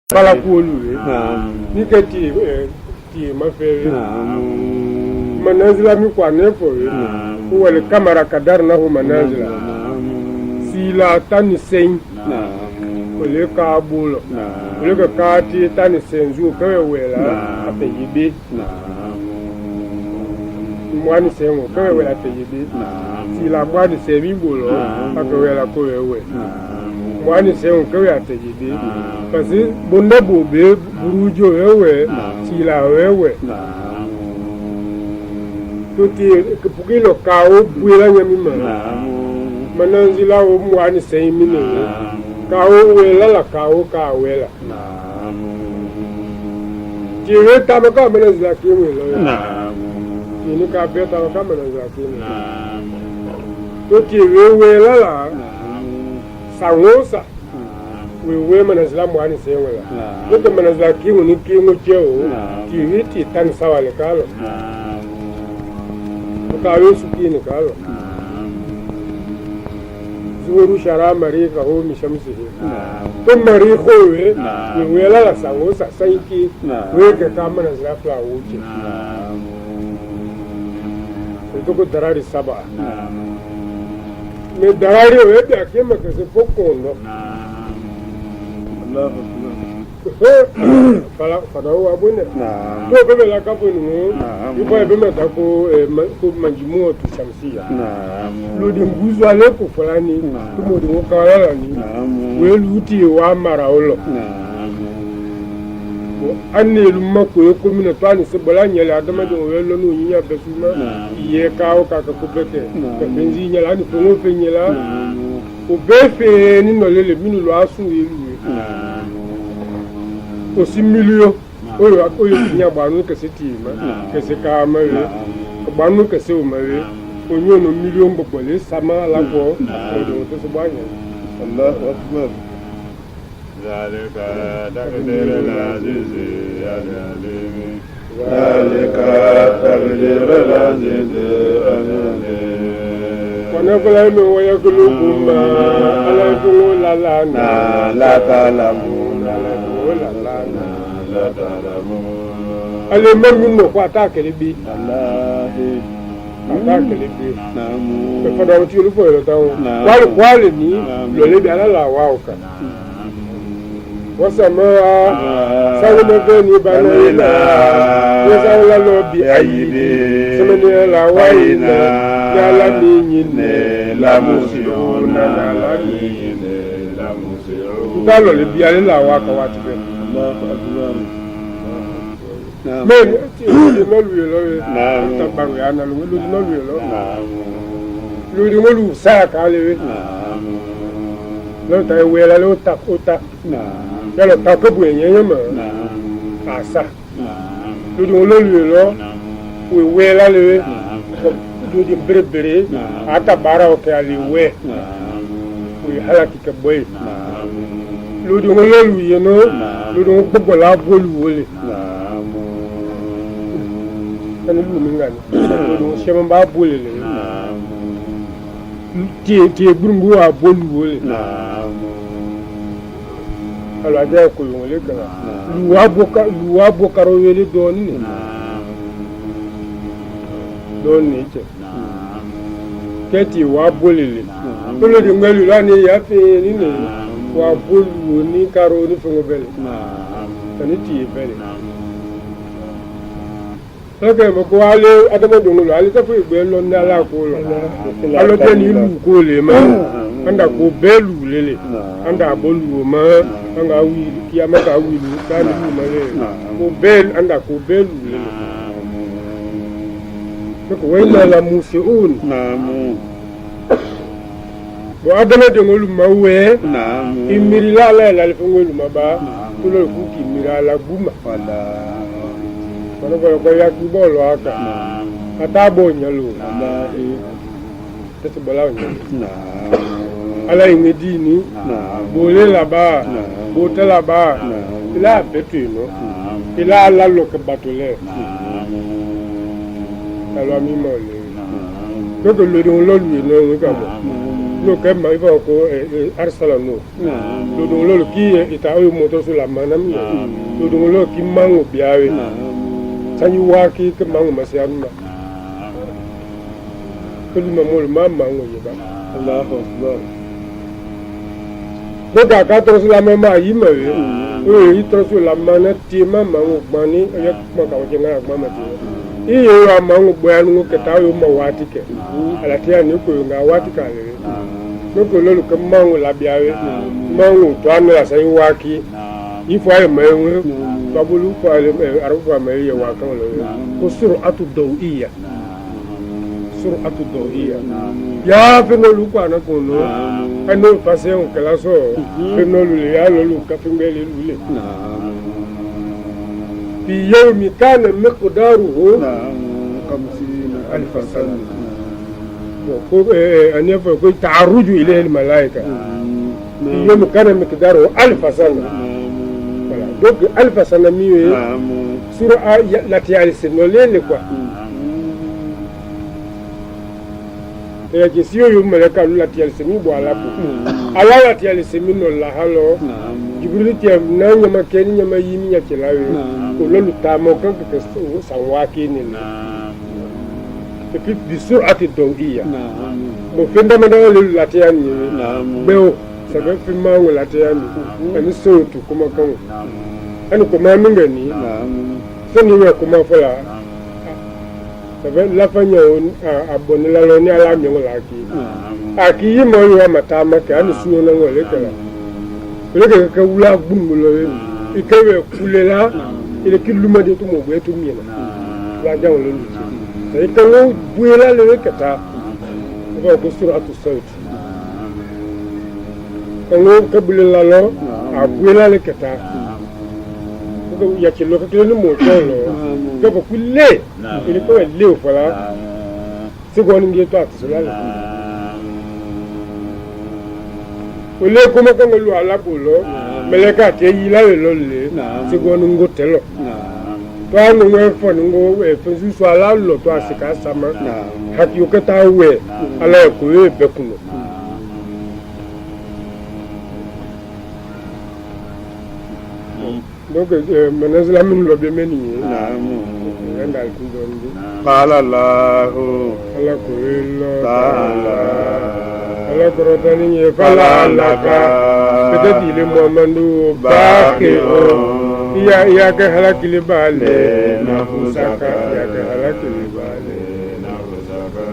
Para kulu ni ke ti ma fe manazila mi kwa nefo huwa le kamera kadar na hu manazila sila tani sen ole ka bulo ole ka ti tani senzu ka wela ate yibi mwani sengo ka wela ate yibi sila mwani semi bulo ka wela ko wewe mwani sengo ka wela ate yibi kasi bonda bobe burujo wewe sila wewe tuti pukilo kao buela nyamima mananzila o mwani seimine kao wela la kao ka wela tiwe tamaka mananzila kimwela ini ka beta tamaka mananzila kimwela tuti wela la sangosa wewe manazila mwani sewela yote manazila kingu ni kingu cheo tiwiti tani sawa le kalo ukawe sukini kalo zuru shara marika ho mishamsi to mariko wewe la sangosa saiki wewe kama manazila fla uche ko darari saba me darari wewe akema kese pokondo fala wa bune to bebe la kapo ni ipo bebe tako ko manjimu tu shamsia lodi mbuzo ale ko fulani tumo de wakala ni we luti wa maraolo anne lumma ko ko mina to ani se bola nyele adama de we lo no nyinya besuma ye kawo ka ko bete ko benzi nyela ni ko fe nyela o befe ni no lele minu lo asu ilu aussi milieu oyo tinya banu ke setima ke se ka mawe banu ke se o mawe onyo no milieu mbokole sama la ko do to so banya Allahu akbar zalika taqdir al-aziz al-alim zalika taqdir al-aziz al-alim wana kula me waya kuluma ala ko la la talamu ale memu no ko attaque le bi wallahi attaque le bi namu ko fada wuti lu fo lo tawo wale ni lo le bi ala la wa o ka wasama sawo no be ni banana wasa la lo bi ayide semene la waina ya la ni nyine la musiona la ni nyine la musiona dalo le bi ala la wa ka wa ti be men ti no lu lo ta bangu ya na lu no lu lu sa ka le lo ta we la lo ta ota ya lo ta ko bu yen ma asa lu lo we la le lu di bere ata bara o ka li we halaki ka boy lu di lu ye no lu di gbogbo la bolu wole tani lu mi ngani lu shema ba bolele ti burumbu wa bolu wole ala ja ko wole kala lu wa bokaro wele doni che keti wa bolele to le di ngelu la ni ya fe ni ne wa bolu ni karo ni fo bele tani ti bele okay mo ko ale adamo do lo ale ta fu igbe lo ni ala ko lo alo te ni lu ko le ma anda ko belu lele anda bolu ma anga wi ki ama ka wi lu ka ni ma le ko bel anda ko belu lele ko wayna la musiun namu bo adamo do lu ma we namu imiri la la fu lu ma ba to lo ku ki mira la guma wala kono ko ya ki bolo aka ata bo nyalo na tete balawo na ala ingedini bole la ba bote la ba ila betu no ila la lo ke batole alo mi mo le ko lo ri won lo lu no ka mo no ke ma ifa ko arsala no do do lo ki ita o moto su la manam do do lo ki mangu biawe sanyi wa ki ke mangu masian ma ko ma mo ma mangu yeba Allahu akbar do ga ka to su la ma yi ma we o yi to su la mana ti ma mangu gbani ya ma ka o jenga ma ma ti iyo wa mangu bwanu ke ta yo ma wati ke ala ti ani ko nga wati ka le no ko lo ke mangu la biawe mangu to anu la sai waki ifo ay mewe babulu fa le arufa me ye wa kan lo ko sur'atu dawiyya ya fe no lu kwa na ko no ano pase on kala so fe no lu ya lo lu ka fe ngeli lu le في يوم كان مقداره 50,000 سنة أن يفعل تعرج إليه الملائكة في يوم كان مقداره 1000 سنة donc 1000 سنة مية سورة لا تعالي سنولين quoi et que si yo meleka la tiel semi bo ala po ala la tiel semi no la halo jibril tiel na nyama keni nyama yimi nya kilawe ko lolu tamo kan ke sanwaki ni et puis bi sur'ati dawiyya mo fenda ma da lolu la tiel ni beo ça veut faire mal la tiel ni ani so tu kuma kan ani ko ma minga ni seni we kuma fala la fanya aboni la loni ala mi la ki aki yi mo yo mata maka ani suno na ngole kala le ka wula gbumulo ikewe kulela ile kiluma de to mo betu mina la jawo le ni e kan wo buela le kata ba ko suratu sawt kan wo kabulela lo a buela le kata ko ya ci lo ka le mo tolo ko ko kulle ile ko le o fala segon ngi to at sulala ole ko ma kan lu ala bolo meleka te yi la lo le segon ngo telo to anu we fo ngo e fo su ala lo to asika sama haki o ka ta we ala ko e be kuno donc manazla min lo be meni ndal ku don bi qala allah ala ko ta'ala ala ko rotani e fala laka bedati le muhammadu baqi ya ka halakili bale nafusaka ya ka halakili bale nafusaka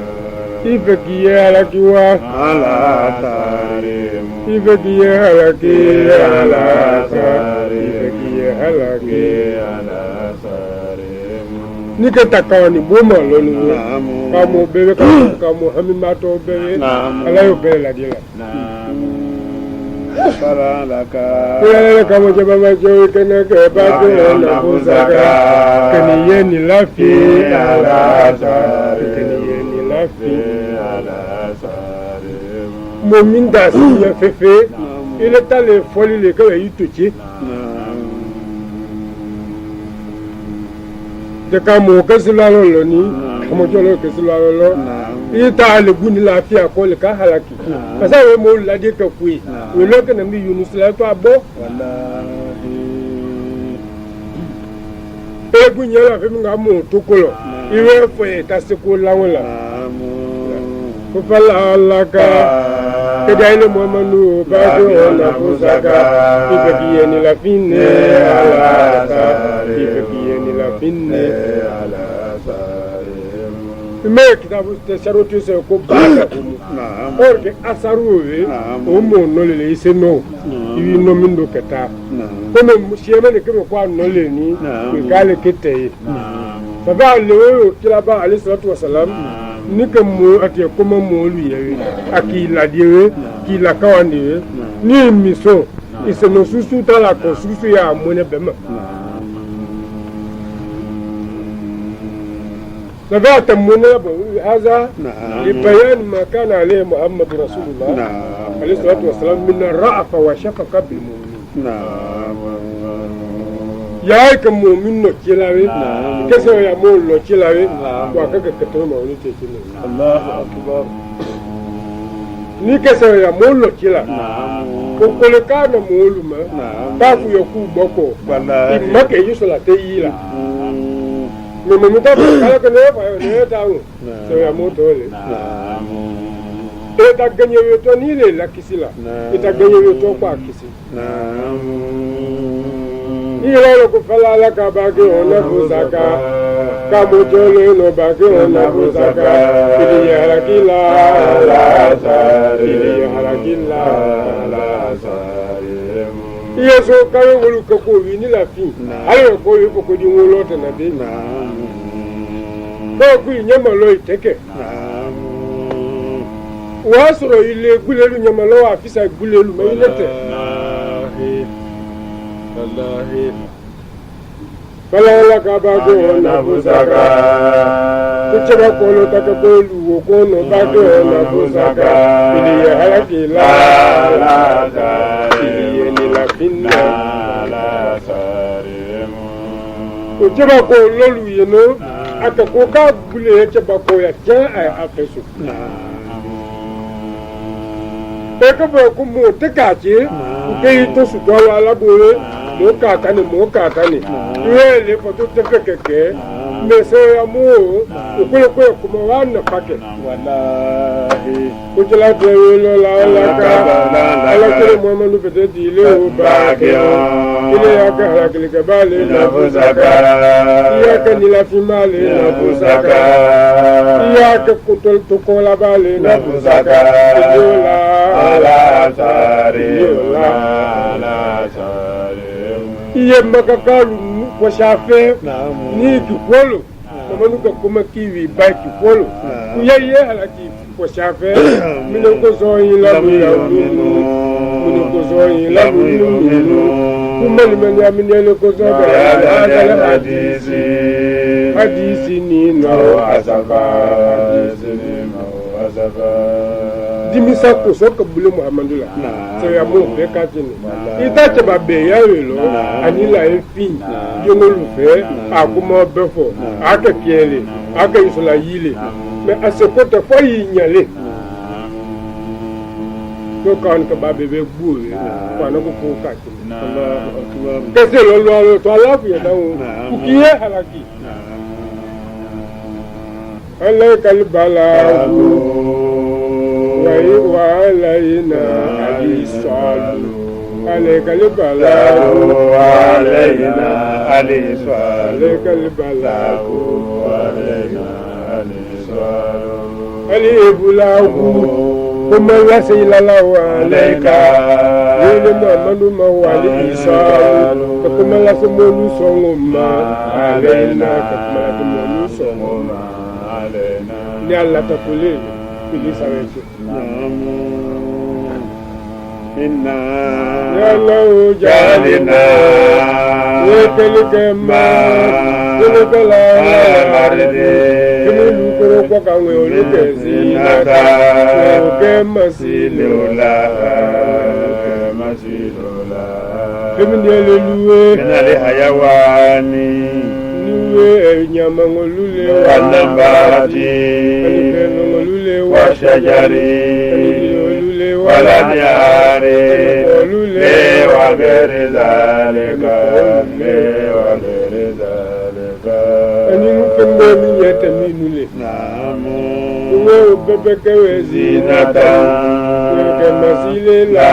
ifaki ya halakiwa ala tarim ifaki ya halaki ala tarim halaki ala sarim ni ka takawani bomo lolu ka mo bebe ka mo hamimato bebe ala yo bebe la dila para laka ka mo jaba ma jo kana ka ba ko na buzaka kani yeni lafi ala sarim kani yeni lafi ala sarim mo minda si ya fefe ile tale foli le ka yi tuchi de ka mo kesulalo lo ni mo jolo kesulalo lo ita le guni la fi akole ka halaki pasa we mo la de ka kui we lo kana mi yunus la to abo wallahi e gunya la fe nga mo to kolo iwe fo e ta se ko lawon la ko fala laka kedaile muhammadu ba do na fusaka ifaki ni la finne ala ta ifaki la finne ala sarim me kitabu tesharutu se ko baka orke asaru we o mo no le ise no ibi no mindo keta ko mo shema ne ko kwa no le ni ko gale kete baba le o kilaba alayhi salatu wasalam ni ke mo ati ko mo mo lu ye aki la diewe ki la kawani ni miso ise no susu ta la ko susu ya mo ne bema فبعت مناب هذا لبيان ما كان عليه محمد رسول الله عليه الصلاة والسلام من الرأفة وشفقة بالمؤمنين يا كم مؤمن نكيلاوي كسر يا مول نكيلاوي وكذا كتير مؤمنين تكيلاوي الله أكبر ni kese ya molo kila kokole kana molo ma ba ku yoku boko imake yusula te yila me mo muta kala ko ne fa ne ta u so ya moto le eta ganye yoto ni le la kisila eta ganye yoto kwa kisi Ilo ko fala la ka ba ke ona busaka ka mojole no ba ke ona busaka ili harakila la sare ili harakila la sare Yeso ka wolu ko ko wi ni la fi ayo ko yi ko di wolo ta na de ko ku nyama lo iteke wa soro ile gulelu nyama lo afisa gulelu ma ilete Wallahi Fala ka ba ko na busaka Kuchaba ko lo ta ko lu ko no ba ko na busaka ili halaki la ili ni la finna la sarimu Kuchaba ko lo lu yeno aka ko ka bule chaba ko ya ja ai afesu Eka ba ko mo te ka che ke to su do ala bore mo ka tani ye le foto te keke me se amu ko kuma wana pake wallahi kujala de la ka ala ke Muhammadu bede dile o ba ke ile ya ka hala ke bale na busaka ya ka ni la fimale na busaka ya ka kutol to ko la bale na busaka ala sare ala sare iye makakalu kwa shafe ni kipolo mama nuka kuma kiwi ba kipolo kuye halaki kwa shafe mino ko so yin la mino ko so yin la kuma ni ya minele ko so ba hadisi ni no asaba dimisa ko so ko bule Muhammadu la so ya mo be ka tini ita che ba be ya lo ani la efi yo mo lu fe akumo befo aka kiele aka isula yile me aseko te fo yi nyale to kan ka ba be gbu ko na ko ka tini Allahu akbar kese lo to ala fu ya dawo ku kiye halaki Allah kalbala وعلينا الصلاة عليك البلاغ وعلينا الصلاة عليك البلاغ وعلينا الصلاة البلاغ ثم لا سيل الله عليك محمد ما هو الإنسان ثم لا سمون سوما علينا ثم لا سمون سوما علينا يلا تقولين Inna Yallahu jalina Yekelike ma Yekelala maride Kini lukuro kwa kangwe oluke zinata Oke masilola Masilola Kini nieleluwe Minale hayawani Niwe nyamangolule Wanambati Washajari Walanyari Lewa berizalika Lewa berizalika Ani mkembe miyete minule Namu Uwe ubebeke wezinata Weke masile la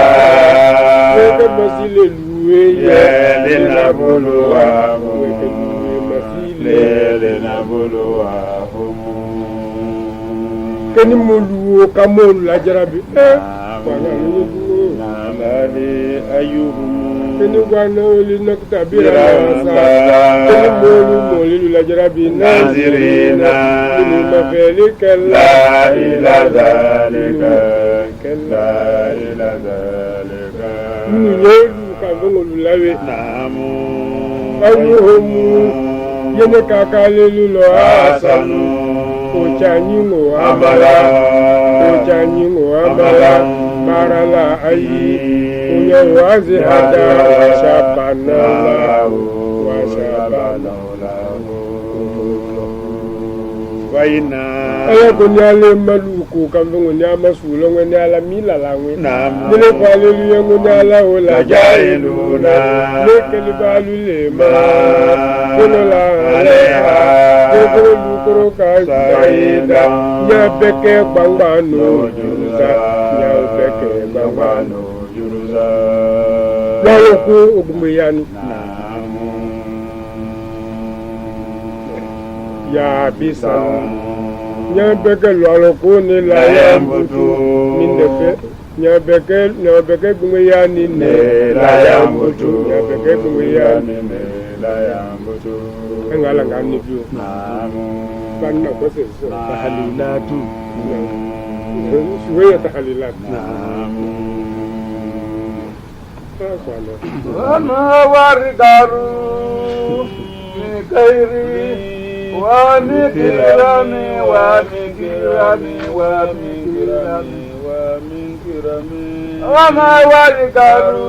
Weke masile luwe Yele na bulu wamu Weke luwe masile Lele na bulu wamu Keni mulu kamolu la jarabi Nalani ayuhum Keni wana uli naktabira Keni mulu la jarabi Nazirina Keni mafeli kella ila zalika Kella ila zalika Mulu kamolu lawe Namu Ayuhum Yene kakalilu lo asanu Uchanyingo amala marala ayi unyo wazi hada shabana wa shabana Waina. Aya kunyale maluku kambo nyama sulo ngonyala mila lawe. Naam. Dile hallelujah ngonyala ola Jailuna. Lekeli balulema. Konola Aleha. Kono lukoro ka Saida. Nya beke bangbano jurusa. Nya beke bangbano jurusa. Waloku ogumeyani. Ya bisa nya beke lwaloku ni la ya mbutu mindefe nya beke gumeyani ne la ya mbutu nya beke gumeyani ne la ya mbutu ngala ngani biyo banna ko se tahalilatu suwe tahalilatu Wama warigaru kairi Wamikirami, wamikirami, wamikirami, wamikirami. Wama walikaru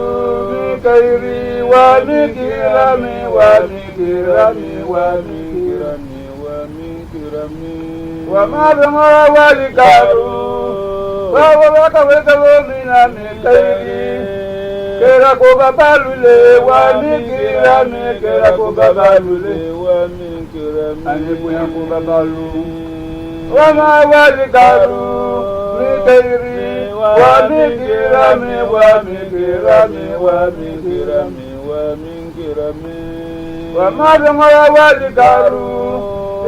mikairi, wamikirami, wamikirami, wamikirami, wamikirami. Wama dhamara walikaru, wawakawekalu mina mikairi. Kera ko babalule, wamikirami, kera ko babalule, wamikirami. Anibuya ko babalu Wama walikaru Mikairi Wamikirami Wamikirami Wamikirami Wamikirami Wama dhamara walikaru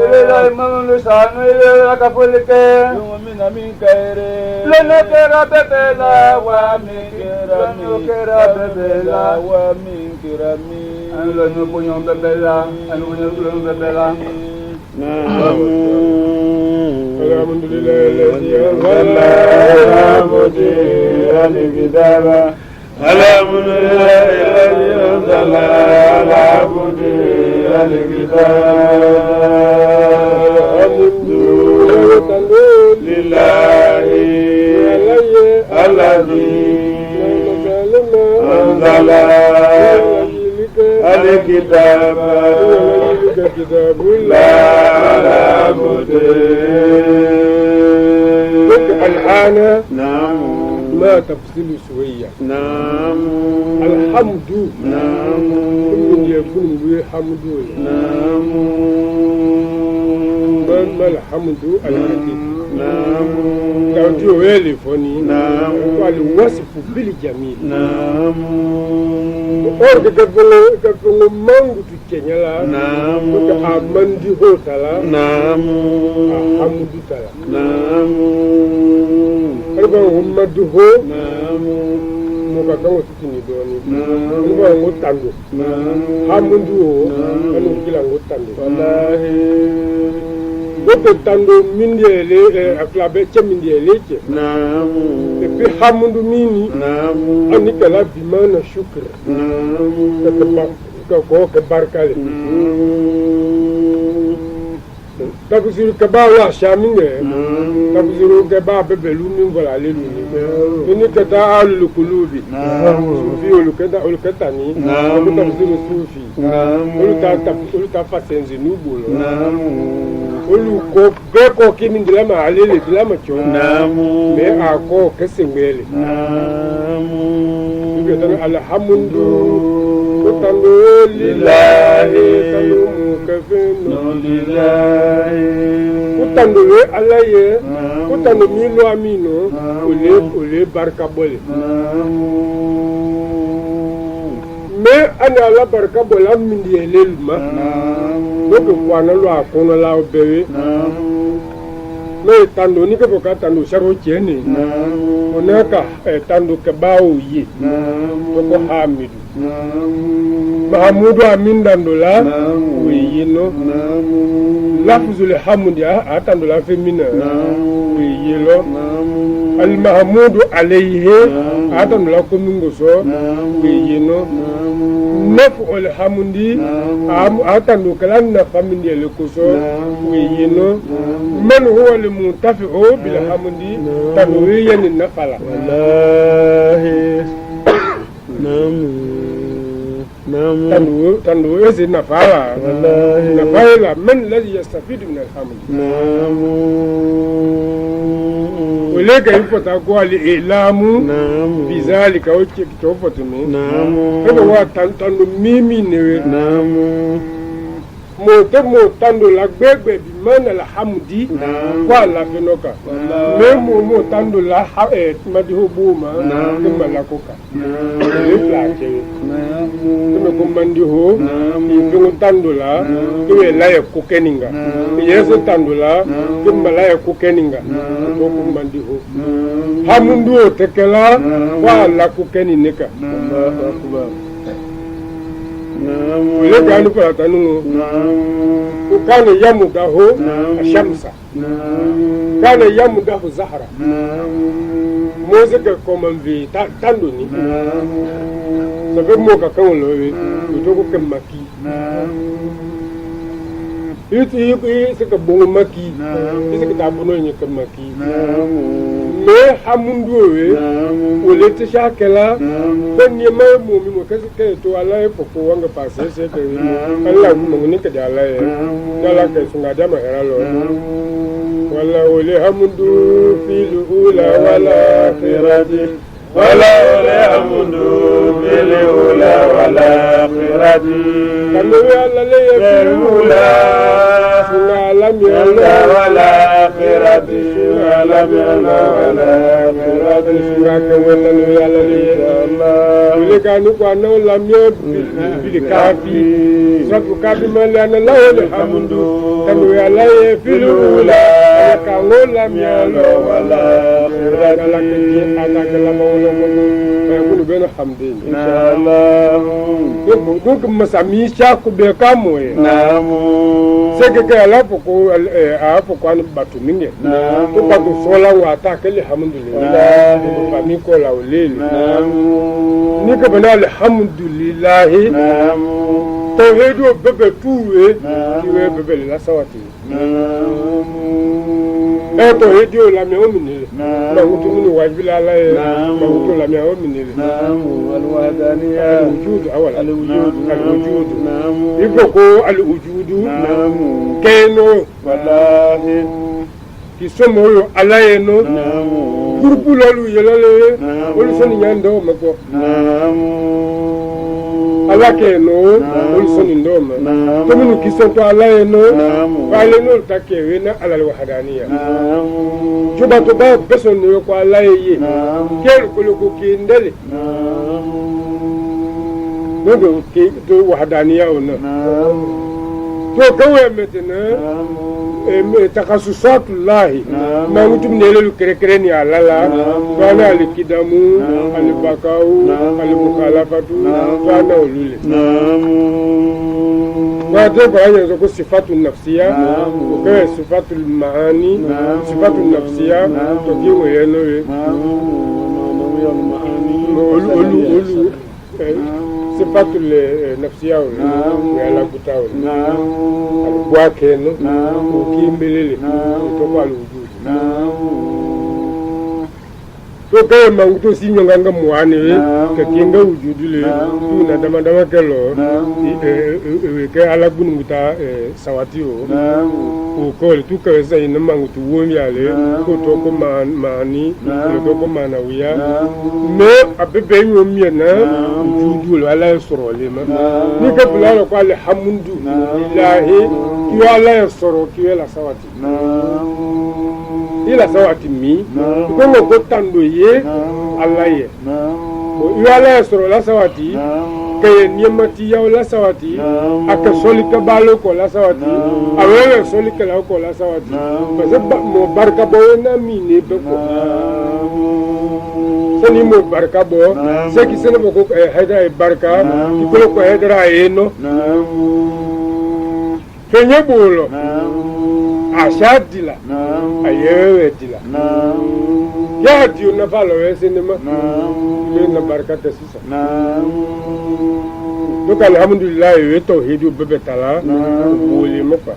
Ilila imamunu sanu ilila kapulike Yumina mikairi Lene kera bebela Wamikirami Lene kera bebela Wamikirami Anu punya bebela, anu punya bebela. Alhamdulillah, alhamdulillah, الكتاب لا لابد الآن نعم ما تفصيل شوية نعم الحمد نعم من يكون بحمد نعم ما الحمد الحقيقي نعم كاوتيو ويلي فوني نعم والوصف بالجميل نعم or kafelo mangu tu kenyala نعم ko amandi hotala نعم hamdu tala نعم alba ummadu ho نعم mo ka kawo tini doni نعم alba ngotando نعم hamdu ho anu kila ngotando wallahi bote tando mindele aklabe che mindele che نعم e pe hamdu mini نعم ani kala bimana shukr نعم ko ke barkale takusiru kaba wa shaminge takusiru kaba bebelu min vola lelu ni kata alul kulubi sufi ulu kata ni ko takusiru sufi ulu ta fasenzi nubulo ulu ko kimi ndilama alele dilama cho me ako kesengele alhamdu tandu lillahi tandu mukafinu lillahi kutandu we alaye kutandu milo amino ole barka bole me ana la barka bole amindi eleluma ko kwana lo akono la obewe me tandu ni ke boka tandu sharo cheni onaka tandu ke bawo yi ko hamidu Mahamudu amindandola weyino lafzul hamdi atandola femina weyilo al mahmudu alayhi atandola komungoso weyino naf'ul hamdi atandola na famindi le koso weyino man huwa al muntafi'u bil hamdi tanwiyan nafala wallahi تندو إذا نفعل نفعل من الذي يستفيد من الحمد ولك يفتح قوى الإعلام بذلك وكيف توفتني هذا هو تندو ميمي نوي mo tando la gbegbe bi mana la hamdi kwa la fenoka mo tando la madi hobuma kuma la koka le plaque me ko mandi ho mo tando la ke la ya kokeninga yeso tando la kuma la ya kokeninga ko mandi ho hamundu tekela kwa la kokeni neka le gani ko tanu kana yamudahu ashamsa kana yamudahu zahra moze ka komambi tandoni sabe mo ka kan lo to ko kemaki iti se ka bongo maki iti ka tabuno ni kemaki me hamundu we wole te shakela ben ye ma mo mi mo kasi ke to ala e poko wanga passe se ke ala mo ni ka dala e dala ke sunga jama era lo wala wole hamundu fil ula wala firati wala wole hamundu fil ula wala firati kanu ala le fil ula sunga lam ya wala firati lam ya wala firati sunga ke wala le ala le wole kanu ko no lam ya bil kafi sabu kafi malana la wole hamundu kanu ala le fil ula kanu lam ya wala firati la ke ana ke la يقول بين حمدين إن شاء الله donc masami chaku be kamwe seke ke ala poko a poko an batu minge to batu sola wa ta ke alhamdulillah fami ko la olele ni ke bana alhamdulillah tawhidu bebe tuwe kiwe bebe la sawati eto radio la mi ominile na wutu mini wajibila la na wutu la mi ominile alwadaniya alwujud awala alwujud iboko alwujud keno wallahi kisomo yo alayeno groupe lolu yelale olusoni nyando mako alake no olusoni ndoma tomunu kisento alayeno wale no takewe na alal wahdaniya juba to ba beson yo ko alaye kelu ko kindele no ke to wahdaniya ona to kawe metena takhasusatullahi ma mutum ne lelu kerekereni alala wana alikidamu alibakau alimukhalafatu wana ulule wate kwa yanzo ko sifatu nafsiya ko sifatu maani sifatu nafsiya to kiwe yenowe olu sifatu nafsiya wala kutawo alibwakeno ukimbilele to kwa alwujud to kay manguto sinyanga muane ke kinga wujudule tu na dama kelo ke ala gununguta sawatio o ko tu ka sai na manguto womi ale ko to ko mani to ko manawiya me abebe yomi na wujudule ala sorole ma ni ke bulalo ko alhamdulillah ki ala soro ki la sawati ila sawati mi ko tando ye alaye o yala soro la sawati kay nyamati yaw la sawati aka solika balo ko la sawati awewe solika la ko la sawati parce mo barka bo na mi ne be ko sani mo barka bo se ki sene ko hayda barka ki ko haydra eno fenye bolo ashadila ayewe dila ya diyo na falo sinema le na barakata sisa donc alhamdulillah we tawhidu bebe tala woli mofa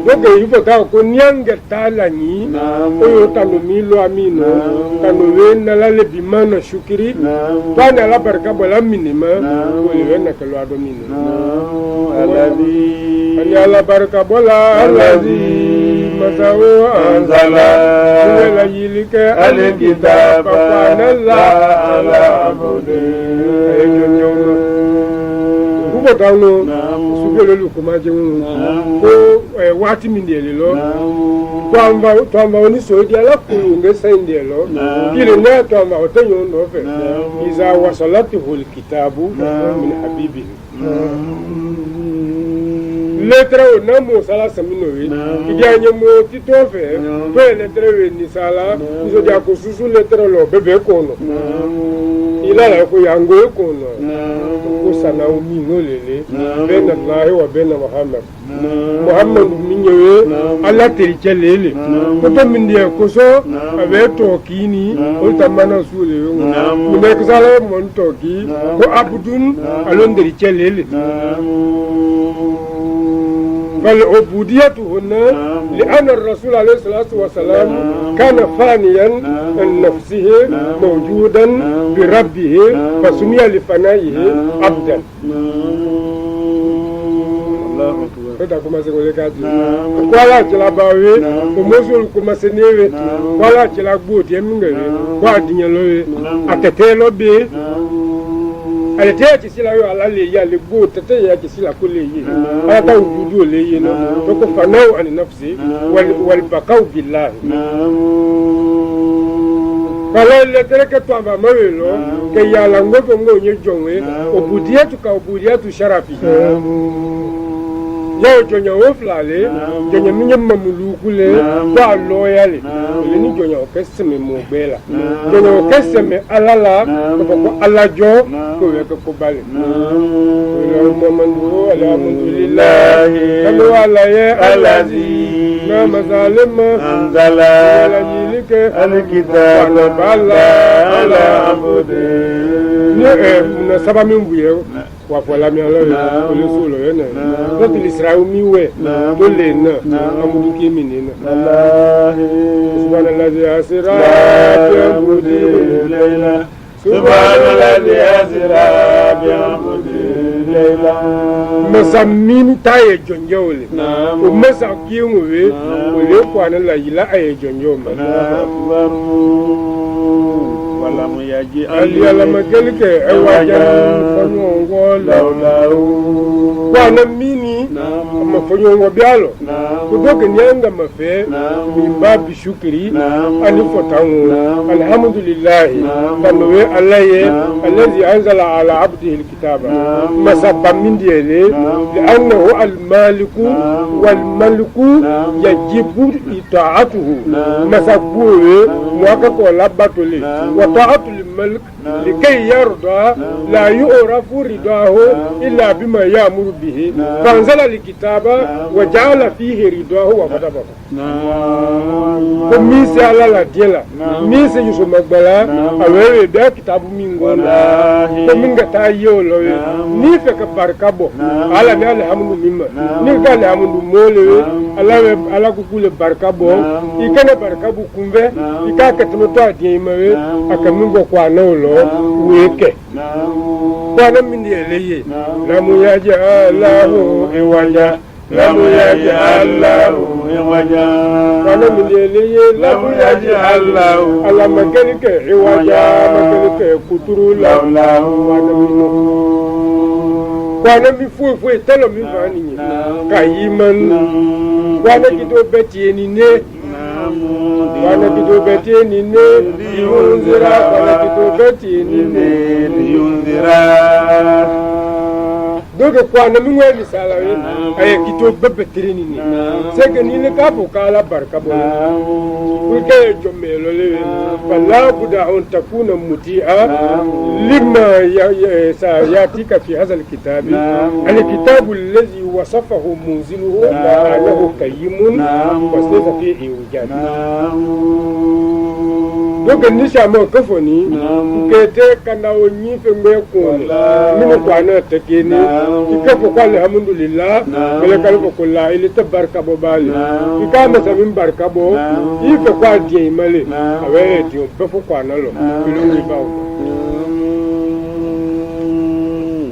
donc il faut que nyanga talani oyo tanomilo amino kanowe na la lebimana shukiri pana la barka bola minima oyo na kalo adomino alladhi ani ala barka bola alladhi masawo anzala wala yilika alkitaba fa la ala abudi kubo tawno sugelo lu ko maje ko wati mindele lo twamba oni so dia la ko nge sende lo kile na twamba otenyo no fe iza wasalatu hul kitabu min habibi letra o namo sala saminowe iganye mo titofe to letra we ni sala izo dia ko susu letra lo bebe kono ila la ko yango kono ko sana o mi no lele bena Allah wa bena Muhammad minyewe Allah teriche lele ko to min dia ko so abe to kini o tamana sule yo mi nek sala mon to ki ko abudun alon teriche lele فالعبودية هنا لأن الرسول عليه الصلاة والسلام كان فانيا عن نفسه موجودا بربه فسمي لفنائه عبدا. Kuma se ngole kati kwala chila bawe kumosul kuma senewe kwala chila gboti emingere kwa dinyelo atetelo be alete kisila yo alale ya le go tete ya kisila ko le yi ata wujudu le yi no to ko fanau an nafsi wal baqau billah kala le tere ke to amba mawelo ke ya la ngoto ngo nye jonwe obudiyatu sharafi yo jonya oflale jonya minye mamulukule kwa loyale ni jonya okeseme mobela jonya okeseme alala ko alajo ko weke ko bale alhamdulillah kanu alaye alazi ma mazalima anzala ala yilike alkitab bala ala abudi ni na saba mimbuye wa fola mi alo le solo yene donc l'israël mi we to le na amudu ki mi ni na allah subhanallahi asira bi amudi layla subhanallahi asira bi amudi layla masammin taye jonjole o masa ki nwe o le kwa na la yila aye jonjoma wala mu yaji ali ala magelike e waja fonyo lawu wana mini ma fonyo ngobialo kudoke nyanga mafe mimba bishukri ani fotangu alhamdulillah kanowe alaye allazi anzala ala abdihi alkitaba masabba min diele li'annahu almaliku walmaliku yajibu ita'atuhu masabbuwe mwaka ko labatole وطاعة الملك لكي يرضى لا يعرف رضاه إلا بما يأمر به فانزل الكتاب وجعل فيه رضاه وغضبه ميسي على لا ديلا ميسي يسو مقبلا أولا بيا كتاب مينغولا ومينغا تايو لوي نيفك باركابو على بيا الحمد مما نيفك الحمد مولي على كوكول باركابو إكنا باركابو كنفة إكا كتمتوا ديموي akamingo kwa nolo weke kwa mindi eleye lamu yaji Allahu ewaja lamu yaji Allahu ewaja kwa mindi eleye lamu yaji Allahu ala makelike ewaja makelike kuturu Allahu kwa mifu telo mifani kayiman kwa kido beti enine wana kitobeti nine yunzira wana kitobeti nine yunzira doge kwana mingwe misala we ay kitobeti nine sege nine kapo kala barka bo wike jomelo lewe fala buda on takuna muti'a lima yatika fi hadha alkitab alkitab alladhi wasafahu munziluhu annahu qayyimun wa sayfa fihi wujad donc ni chamo kafoni kete kana onyi fembe ko min ko ana tekeni ikafo ko alhamdulillah bele kalko ko la ile tabarka bo bali ikama sa min barka bo ife ko adie male awe dio befo ko ana lo bilo ni ba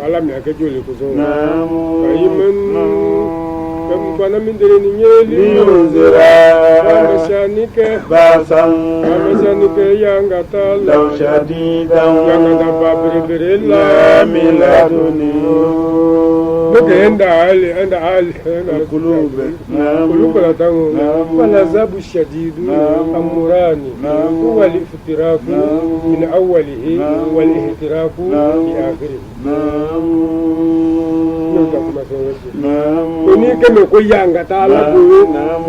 ala mi akejole ko so ayimen bana min dere ni nyeli mashanike basan mashanike yanga tal law shadidan yanga da babire la miladuni loke enda ali kulube kulubu la tango wala zabu shadidu amurani huwa al-iftiraku min awwalihi wal ihtiraku fi akhirih ni keme ko yanga tala bo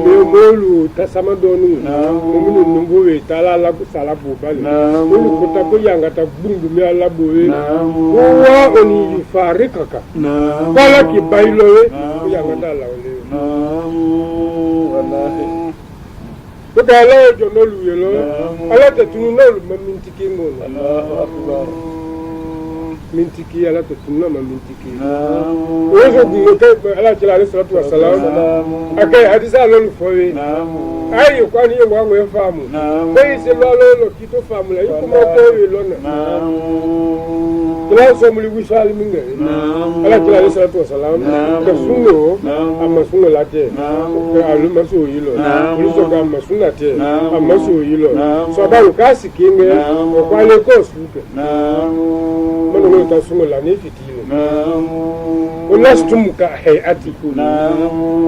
me molu tasama donu mulu numbuwe tala la sala bo bale mulu kuta ko yanga ta bungu me ala bo wa oni yufarikaka bala ki bailowe ko yanga tala ole wallahi ko dala jo no luye lo ala ta tunu no lu mamintiki mo Allahu akbar mintiki ala to tunna ma mintiki ozo gumote ala jalla alayhi salatu wassalam akay hadisa lolu fowe ayi ko ni ngo ngo famu bay se lolu kito famu la yiko mo ko wi lona la so muli wisal minga ala jalla alayhi salatu wassalam ka sunno amma sunno late ko alu maso yilo ko so ga amma sunna te amma so yilo so ba ka sikinge ko ale ko suke mano ta sungo la ne fitile unastumu ka hayati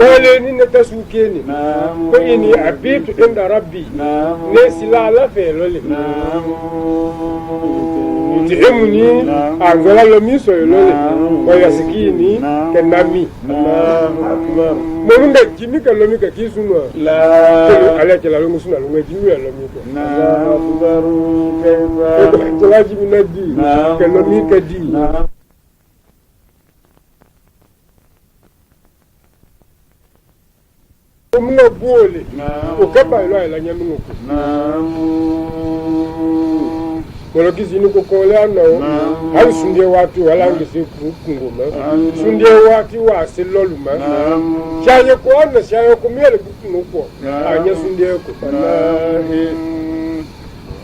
wale ni ne tasukeni ko ini abitu inda rabbi ne silala fe lole yutihimuni angola lo miso lole ko yasikini kenami Munda jimi ka lomi ka kisunu la ala kala lo musuna lo jimi ya lomi ko Allahu akbar kayfa kala jimi nadi ka lomi ka di Muna bole o kaba ilo ala nyamu ko Wala kizini ko kole ano hal sunde watu wala ngisi kunguma sunde watu wa seloluma chaye ko na chaye ko mele bukunuko anya sunde ko wallahi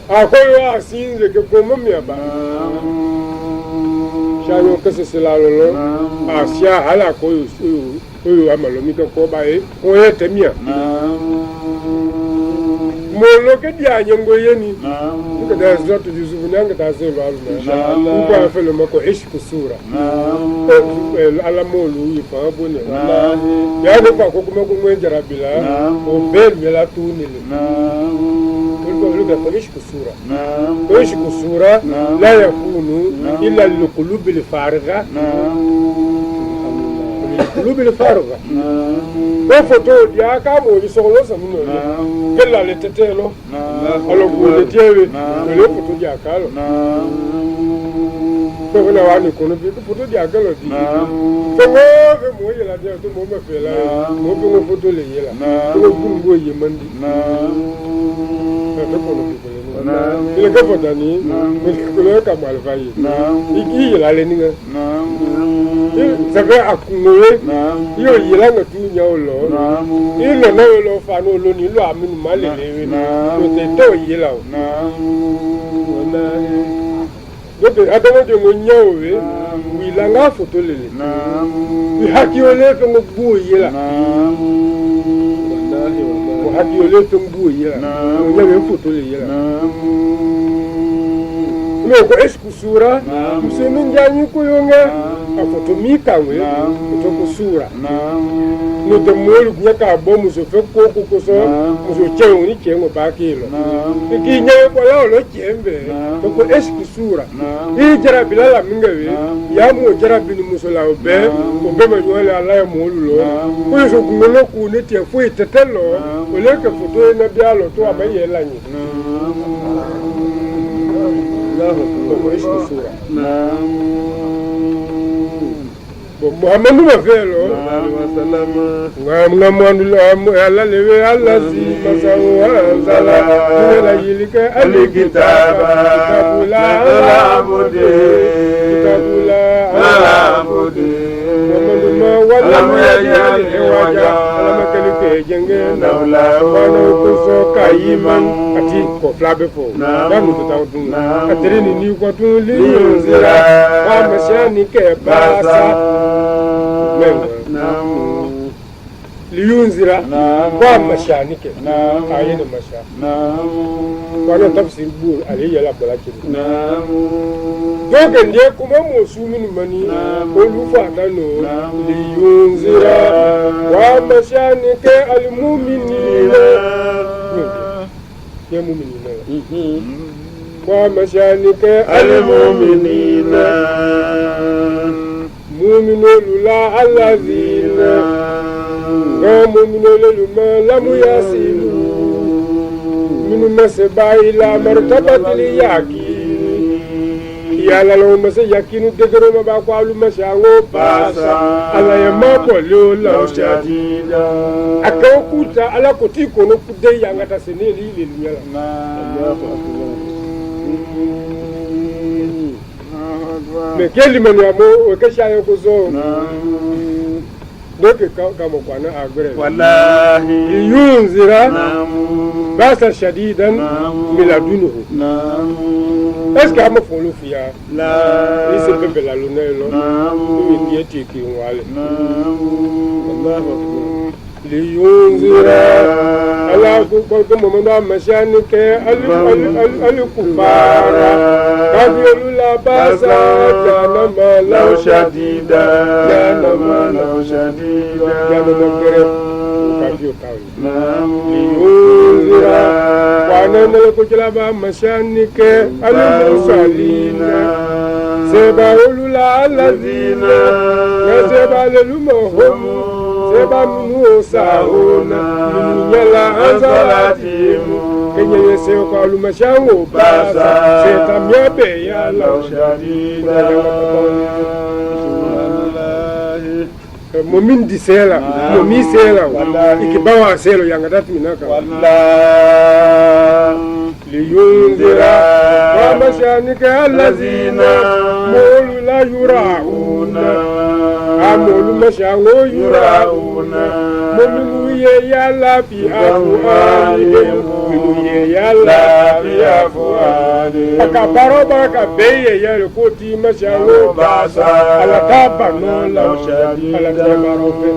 akoyo asinze ke ko mumya ba chaye ko se selalo asia hala ko yo amalomi ko ba e ko yetemia Molo ke dia nyengo yeni ko da zoto Yusuf nyanga ta se lo alma ko fa le mako ishku sura ala molu yifa bone ya ko ko kuma ko mwenjara bila o bel mela tunile ko lu da ishku sura ishku sura la yakunu illa al-qulub al-farigha قلوب الفارغة وفتو ديا كامو يسولو سمنو كلا لتتلو على قول ديوي ولو فتو ديا كالو فونا واني كونو في فتو ديا كالو دي فمو في مو يلا ديا تو مو مفيلا مو في مو فتو لي يلا تو بونغو يمندي ile ka fotani ile ka malfayi iki yela le ninga sabe akunowe yo yela nga tu nyawlo ile na lo fa no lo ni lo aminu malelewe to te to yela o wallahi dobe adawo de mo nyawe wi la nga foto lele bi haki ole fe mo bu yela hadi ole tumbu yela o nyawe foto le yela me ko esku sura musemin jani ko yonga a foto mi kawe to ko sura no de molu nyaka bo muso fe ko so muso chewo ni chengo ba kilo ki nyawe ko la lo chembe to ko esku sura i jara bilala mingawe ya mo jara bin muso la obe ma nyole ala molu lo ko so ngolo ku ne te fu itetelo ole ke foto na bialo to amaye lanyi ko esku sura bo Muhammadu mafelo ngamwandu ala lewe ala si masawu anzala la yilika alikitaba kitabula alabude wala muyajali waja ala makalike jenge nawla wana kuso kayiman ati ko flabe fo damu tutawdu atrini ni ko tun liyunzira wa mashani ke basa liyunzira wa mashani ke ayene masha wana tafsir bur aliya la balaki doge ndiye kuma musumini mani olufa dano liyunzira wa mashani ke almu'minina ya mu'minina wa mashani ke almu'minina mu'minun la allazina mu'minun luma lam yasilu min masbai la martabatil yaqin ya la lo mase yakinu degero ma ba ko alu mashango basa ala ya mapo lo la shadida akakuta ala koti ko no kude yanga ta seneli le luya me keli mani amo o ke shayo ko zo doke kama kwana agbere wallahi yunzira basa shadidan miladunuhu eske ama folo fiya la ise bebe la lunelo ni dieti ki wale Allahu akbar liyunzira ala ko momando amashani ke al kufara kabilu la basa janama la shadida janama la shadida janama kere kabiyo kawi liyunzira wana ko jalaba amashani ke al musalina seba ulula alladhina seba lumuhum seba minu sauna yala anzalatimu kenye se ko alumashango basa seta miabe yala shadida mumin disela mumi sela ikibawa selo yanga datu minaka liyunzira wa mashanika allazina mulu la yurauna amulu mashango yurauna muminu ye yala fi afwali muminu ye yala fi afwali akabaro baka beye yale koti mashango basa ala tabano la shadi ala tabaro fe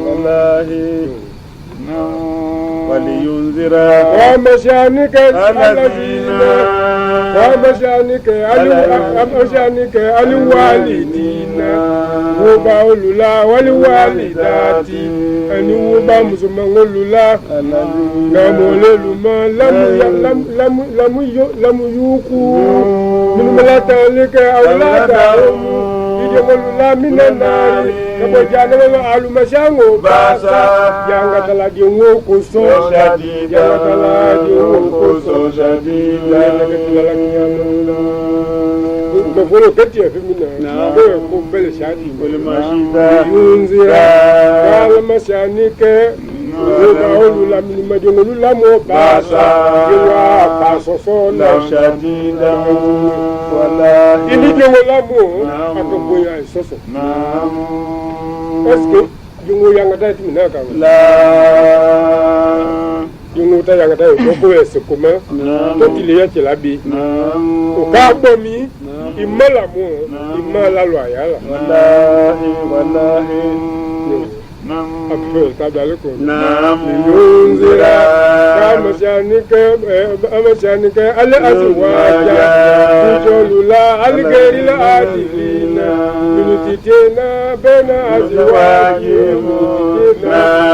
wallahi ولينذر ومشانك الذين ومشانك الوالدين وباولولا والوالدات أن وبا مسلمولولا نموللما لم يوقوا من ملاتك أولادهم يجملولا من النار kabojana wa alumashango basa yanga talagi ngoko so shadida yanga talagi ngoko so shadida ko folo kati femina ko bele shadi ko le mashida yunzira kala mashanike Olu la mini majongolu la mo basa yewa paso so la shadida wala ini jongo la mo akaboya isoso eske jongo yanga dati minaka la jongo ta yanga dati ko ese koma to kile ya chelabi o ka bomi imala mo imala lo ayala wallahi أكفر تبالكم ينزل أمشانك الأزواج تجول لا الغير العادلين بنتينا بين أزواجهم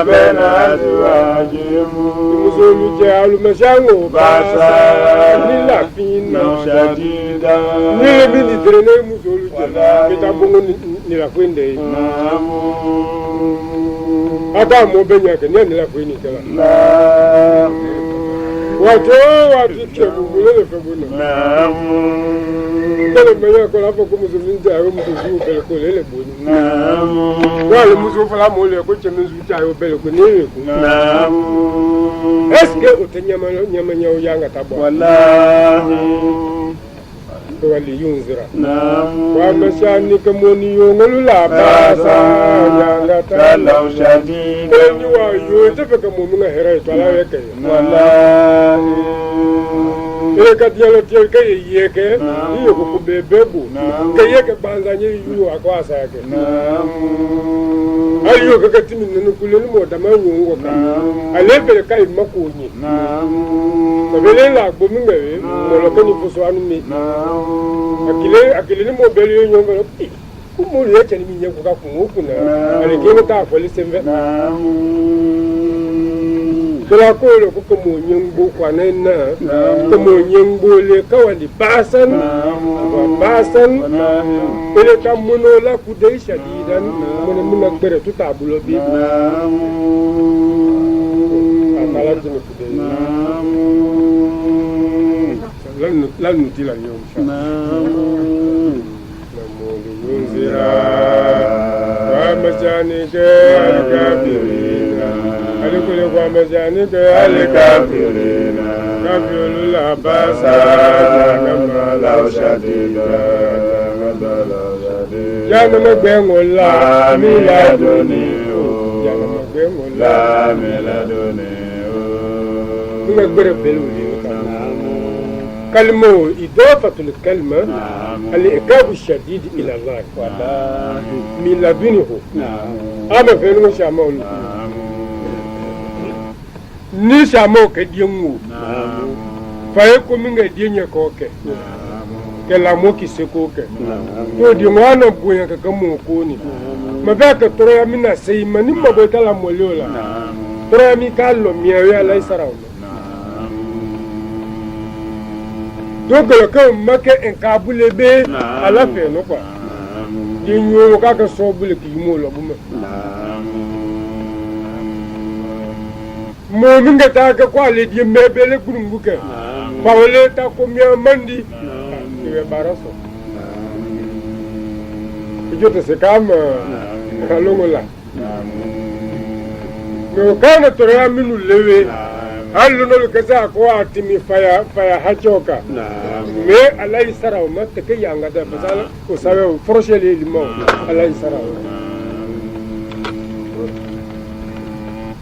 بين أزواجهم مسلم جعل مشانو باسا نلافين شديدا نلبي ترني مسلم جعل بتابون نلافين دي Aba mo benya ke ne la fini kala Wato kebu le febu no. Naam. Tele meya ko la foko musulmi ta ro musulmi bele ko le boni. Naam. Wa le musulmi fala mo le ko chemi su ta yo bele ko ni ko. Naam. Est-ce que o tenyama nyama nyaw yanga tabo? Wallahi. Ko wali yunzira. Naam. Wa mashani kamoni yo ngolu la basa yanga ta Law shadid. Ni wa yo te fe kamo munga hera to ala yeke. Wallahi. Ka dialo tiel ke yeke iyo ko bebebu ke yeke banza nyi yu akwa sa yake ayo ka katimi nenu kuleni mo da manyu ngo ka alebele kai makonyi ko bele la gbo mi ngere mo lo ko ni fuso anu mi akile ni mo bele yo ngoro ku mo le chani mi nyen ko ka ku ku na ale ke mo ta foli sembe Kila kolo ko mo nyembo kwa nena ko mo nyembo le kawali basan ele kamuno la kudai shadidan mun mun gbere tuta bulo bi akala jini kudai lan nutila yom sha namuli yunzira wa majani ke al-kafirina alikule kwa majani ke al-kafirina kafirul abasa kama law shadida jana magbengola miladoni jana magbengola miladoni نقبل بالولي كلمة إضافة الكلمة الإعجاب الشديد إلى الله من لدنه أما فين شامو ni shamo ke diengu faye ko minga dienye ko ke la mo ki se ko ke to di ngwana buya ka kamo ko ni mabe ka toro ya mina sei mani mabo kala moliola toro ya mi kallo mi ya lai saraw donc le ka make en kabule be ala fe no kwa di nyo ka ka so bule ki mo lo buma mo minga ta ka kwa le di mebele kurunguke pawle ta ko mi mandi ke baraso jote se kam kalongola no kana torea minu lewe hallo no kaza ko atimi faya hachoka me alai saraw matte ke yanga da basala ko sawe frochele limo alai saraw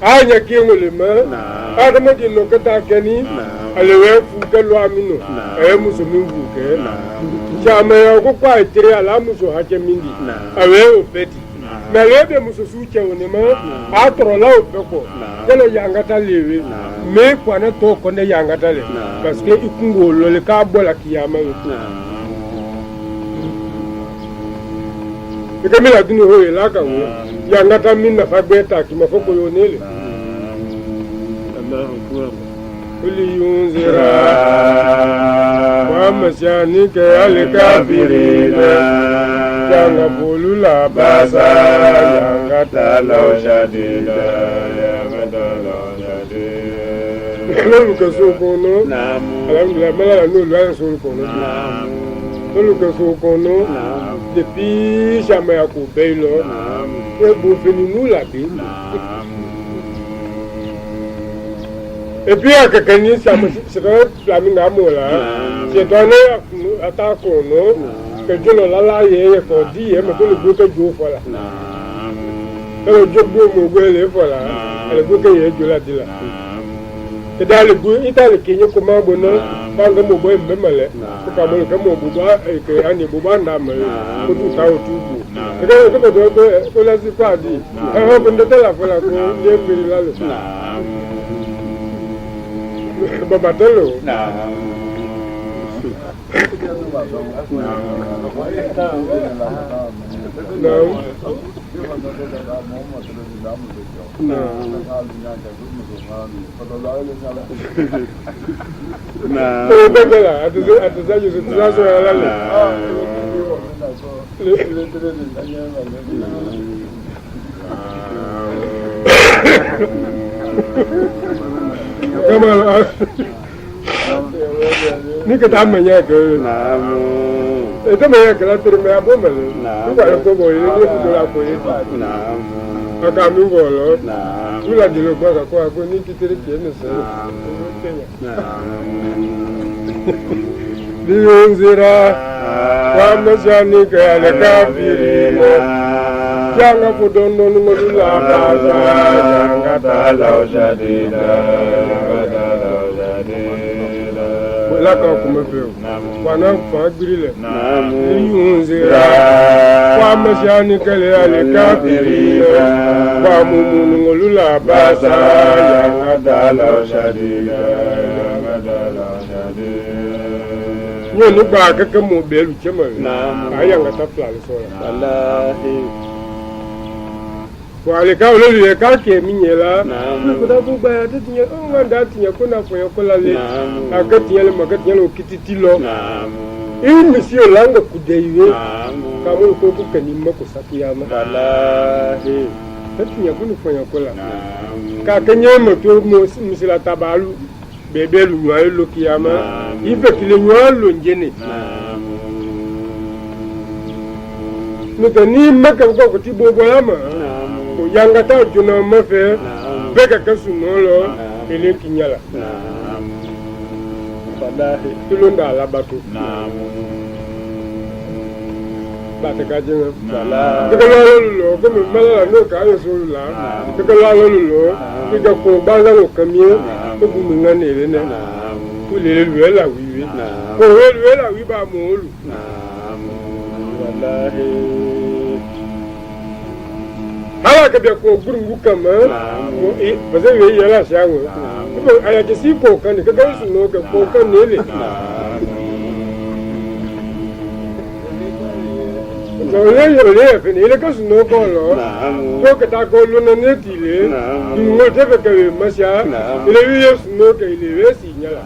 anya kingole ma adama di no kata kani alewe fu ke lo aminu muso mingu ke jama ya ko kwa itire ala muso hake mingi awe opeti na lebe muso suche one ma atro la opeko kele yanga talewe me kwa na to ko ne yanga tale parce que ikungo lo le ka bola kiyama ikamila dinu ho la ka wo yanga ta minna fa beta ki mafoko yonele Allahu akbar لينذر ومشانك الكافرين يقول لا بأس يقتلوا شديدا يقتلوا شديدا لو كسوكونو الحمد لله ملا نو لا سوكونو لو كسوكونو depuis jamais à Kobeilo et pour finir nous la Bible et puis à quelqu'un c'est la minga mola c'est donné à ta kono que Dieu la la yé ko di e me ko le boke jo fola le jo bo mo gwele fola le boke ye jo la dila que dans le bout itali kinyo ko ma bono banga mo boy mbemale ko ka mo ka mo buba e ke ani buba na me ko tu ta o tubu que ko la si pa di e ko ndete la fola ko le mbiri la le Babatelo. Come on. ni ka ta manya ka e ta manya ka la tere me abo me ni ka ko bo ni ko la ko yi aka mi bo lo ni la di lo ko ka ko ni ki tere ke ne se liyunzira wa masani ka ala kafirina janga kudondo ngolula baza janga tala shadida wala ka kumefeo wana fagrile liyunzira wa masani ka ala kafirina wa mumunu ngolula baza janga tala shadida Nyo ni ba kaka mo belu chema. Aya ngata flale sola. Wallahi. Wale ka ole ka ke minyela. Ko da bu ba ta tinya on wanda tinya ko na fo yokola le. Aka tinya le magatinya lo kititilo. In monsieur langa kudeiwe. Ka mo ko ku kanima ko sakiyama. Wallahi. Ta tinya ko no fo yokola. Ka kanye mo to mo misila tabalu. Bebe lu nwa lo kiyama ibe kile nwa lo njene nuta ni maka ko ti bobo yama ko yanga ta juna mafe beka kasu nolo ele kinyala fadahi tulunda la batu bata ka jinga sala ko lo ko me mala no ka yo so la ko lo ko ko baza ko kamie ko bu ngane le ne ko le lu la wiwi ko lu la wi ba mo lu wallahi hala ka be ko gurungu kama ko e baza we yala shawo ko aya ke si ko kan ka ga su no ka ko kan ne le Ole fini ile ka suno ko lo ko ka ta ko lu na ne ti le ni mo te fe ka we masha ile wi ye suno ka ile we si nyala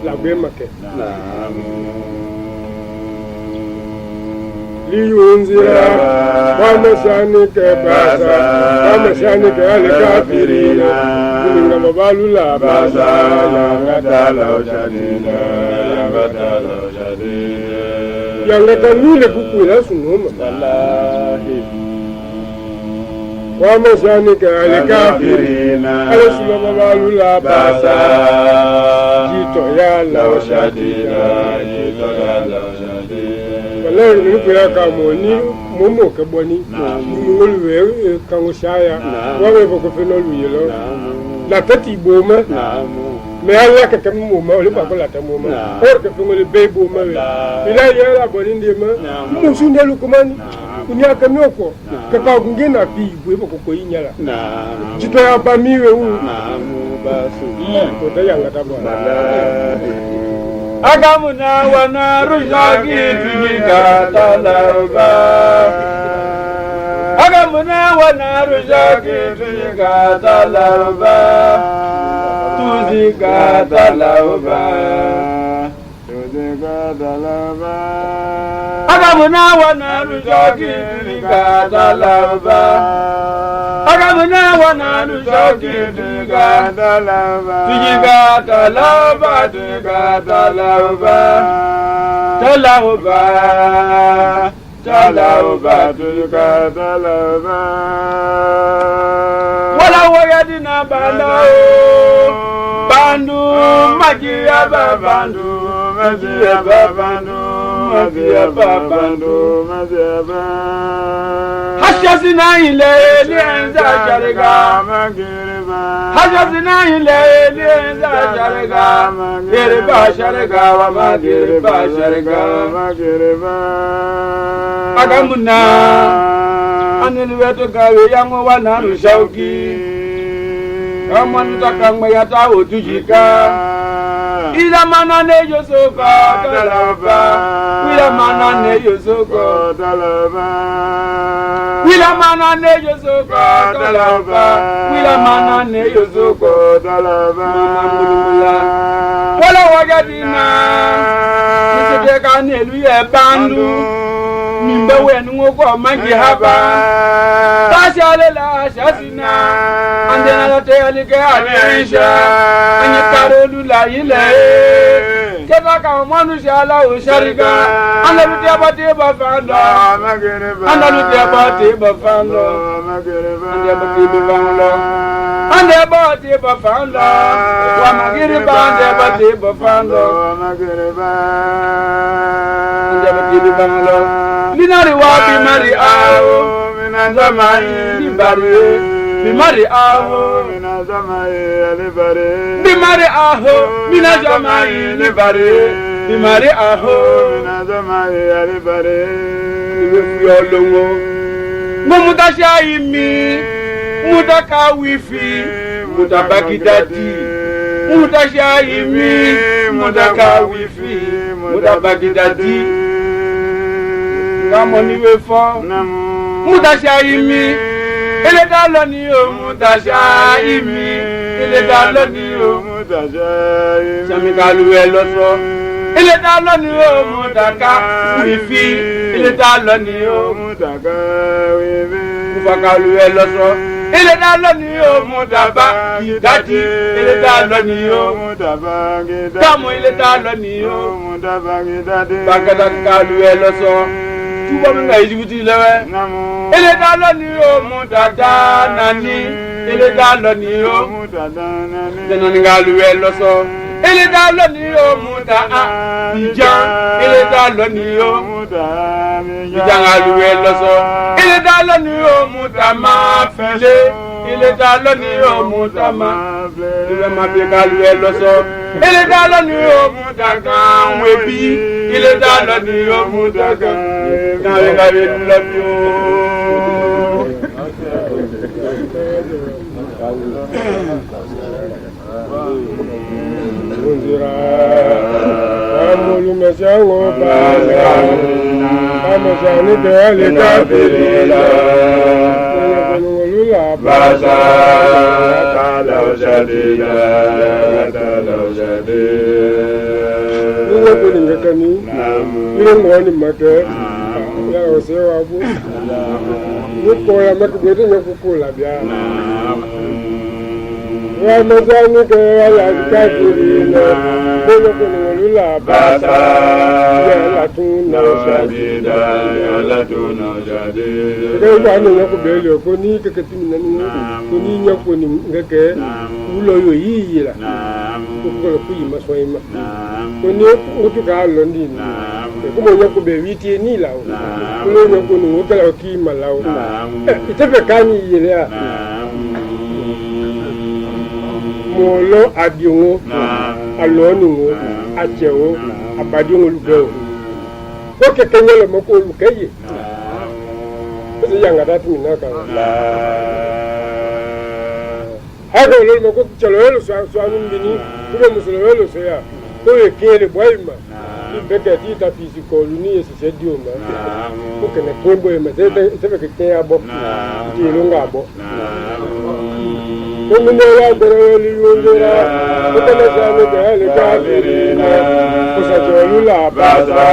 la gbe make li yunzira wa mashani ka basa wa mashani ka al kafirina ni mabalu la basa ya ngata la shadina ya ngata la shadina yanga kanile kukwila sunoma wallahi wa masanika alikafirina alasulama balula basa jito ya la shadina wallahi ni kuya ka moni momo ke boni ngolwe kango shaya wa we boko fenolu yelo la tati boma mais Allah ka kam mo ma ole ba ko la tam mo ma or ka ngol be bo ma ila ya la boni ndema mo sundelu ko mani kunya ka noko ka ka ngena pi bo ko yinyala jito ya ba mi we wu basu ko da yanga ta bwana agamuna wana rujagi tunyika talaba agamuna wana rujagi tunyika talaba tuzika talaba agamuna wana rujagi tunyika talaba agamuna wana rujagi tunyika talaba tunyika talaba tunyika talaba talaba talaba tunyika talaba wala wayadina bandao bandu magia babandu magia babandu magia babandu magia ba hasasina ile lenza jarega magirba hasasina ile lenza jarega girba sharega wa magirba sharega magirba agamuna anil wetu gawe yango wana rushauki amanu takangwe yata otujika ila mana ne yosoka talaba ila mana ne yosoka talaba ila mana ne yosoka talaba ila mana ne yosoka talaba wala wagadina nisete kanelu ye bandu mimbewe nungoko mangi haba shale la shasina andena la tele ke anisha anya karolu la ile keba ka manu shala o sharika anda lu abate ba fanda anda lu abate ba fanda anda abate ba fanda anda abate ba fanda wa magire ba anda abate ba fanda anda abate ba fanda linari wa bi mari ao minazamai libare bi mari ao minazamai libare bi mari ao minazamai libare bi mari ao minazamai libare fi olowo mumutasha imi mutaka wifi mutabakidati mutasha imi mutaka wifi mutabakidati Namoni we fo mutasha imi ele da lo ni o mutasha imi ele da lo ni o mutasha imi sami kalu e lo so ele da lo ni o mutaka wifi ele da lo ni o mutaka wifi ufakalu e lo so ele da lo ni o mutaba gidati ele da lo ni o mutaba gidati kamo ele da lo ni o mutaba gidati bagada kalu e lo so tuba mi ngai jibuti lewe ele da lo ni o mutata nani ele da lo ni o mutata nani deno ngalu e lo so ele da lo ni o muta a bijan ele da lo ni o muta bijan ngalu e lo so ele da lo ni o muta ma fele ele da lo ni o muta ma ele ma be ngalu e lo so ele da lo ni o muta kan webi ele da lo ni o muta kan na le ga be lo bi o amolu mesango bala amosani bele kabirila olula basa kala ojadila wo ni ngakani ile ngoni make ya osewa bu wo ya makubete nyakukula bya Ramazani ke ala kafirina bono kono lula basa ya la tuna shadida ya la tuna shadida ke bani nyako bele ko ni ke ketimi nani ko ni nyako ni ngake ulo yo yiyira ko ko ku yima soyima ko ni utuka londi ni ko mo nyako be witi ni lawo ko nyako ni ngotala ki malawo itepe kani yira molo adiongo alonungo achewo abadiongo lugo oke kenyele moko lukeye bese yanga datu minaka hago lo moko chalolo swanu mbini kubo musololo soya to ekele boima ibeke tita physical ni ese dioma oke ne tombo e mazete sebe ke abo ti longa abo Kuminola goroli yundura, kutelezani gale kafirina, kusajolula basa,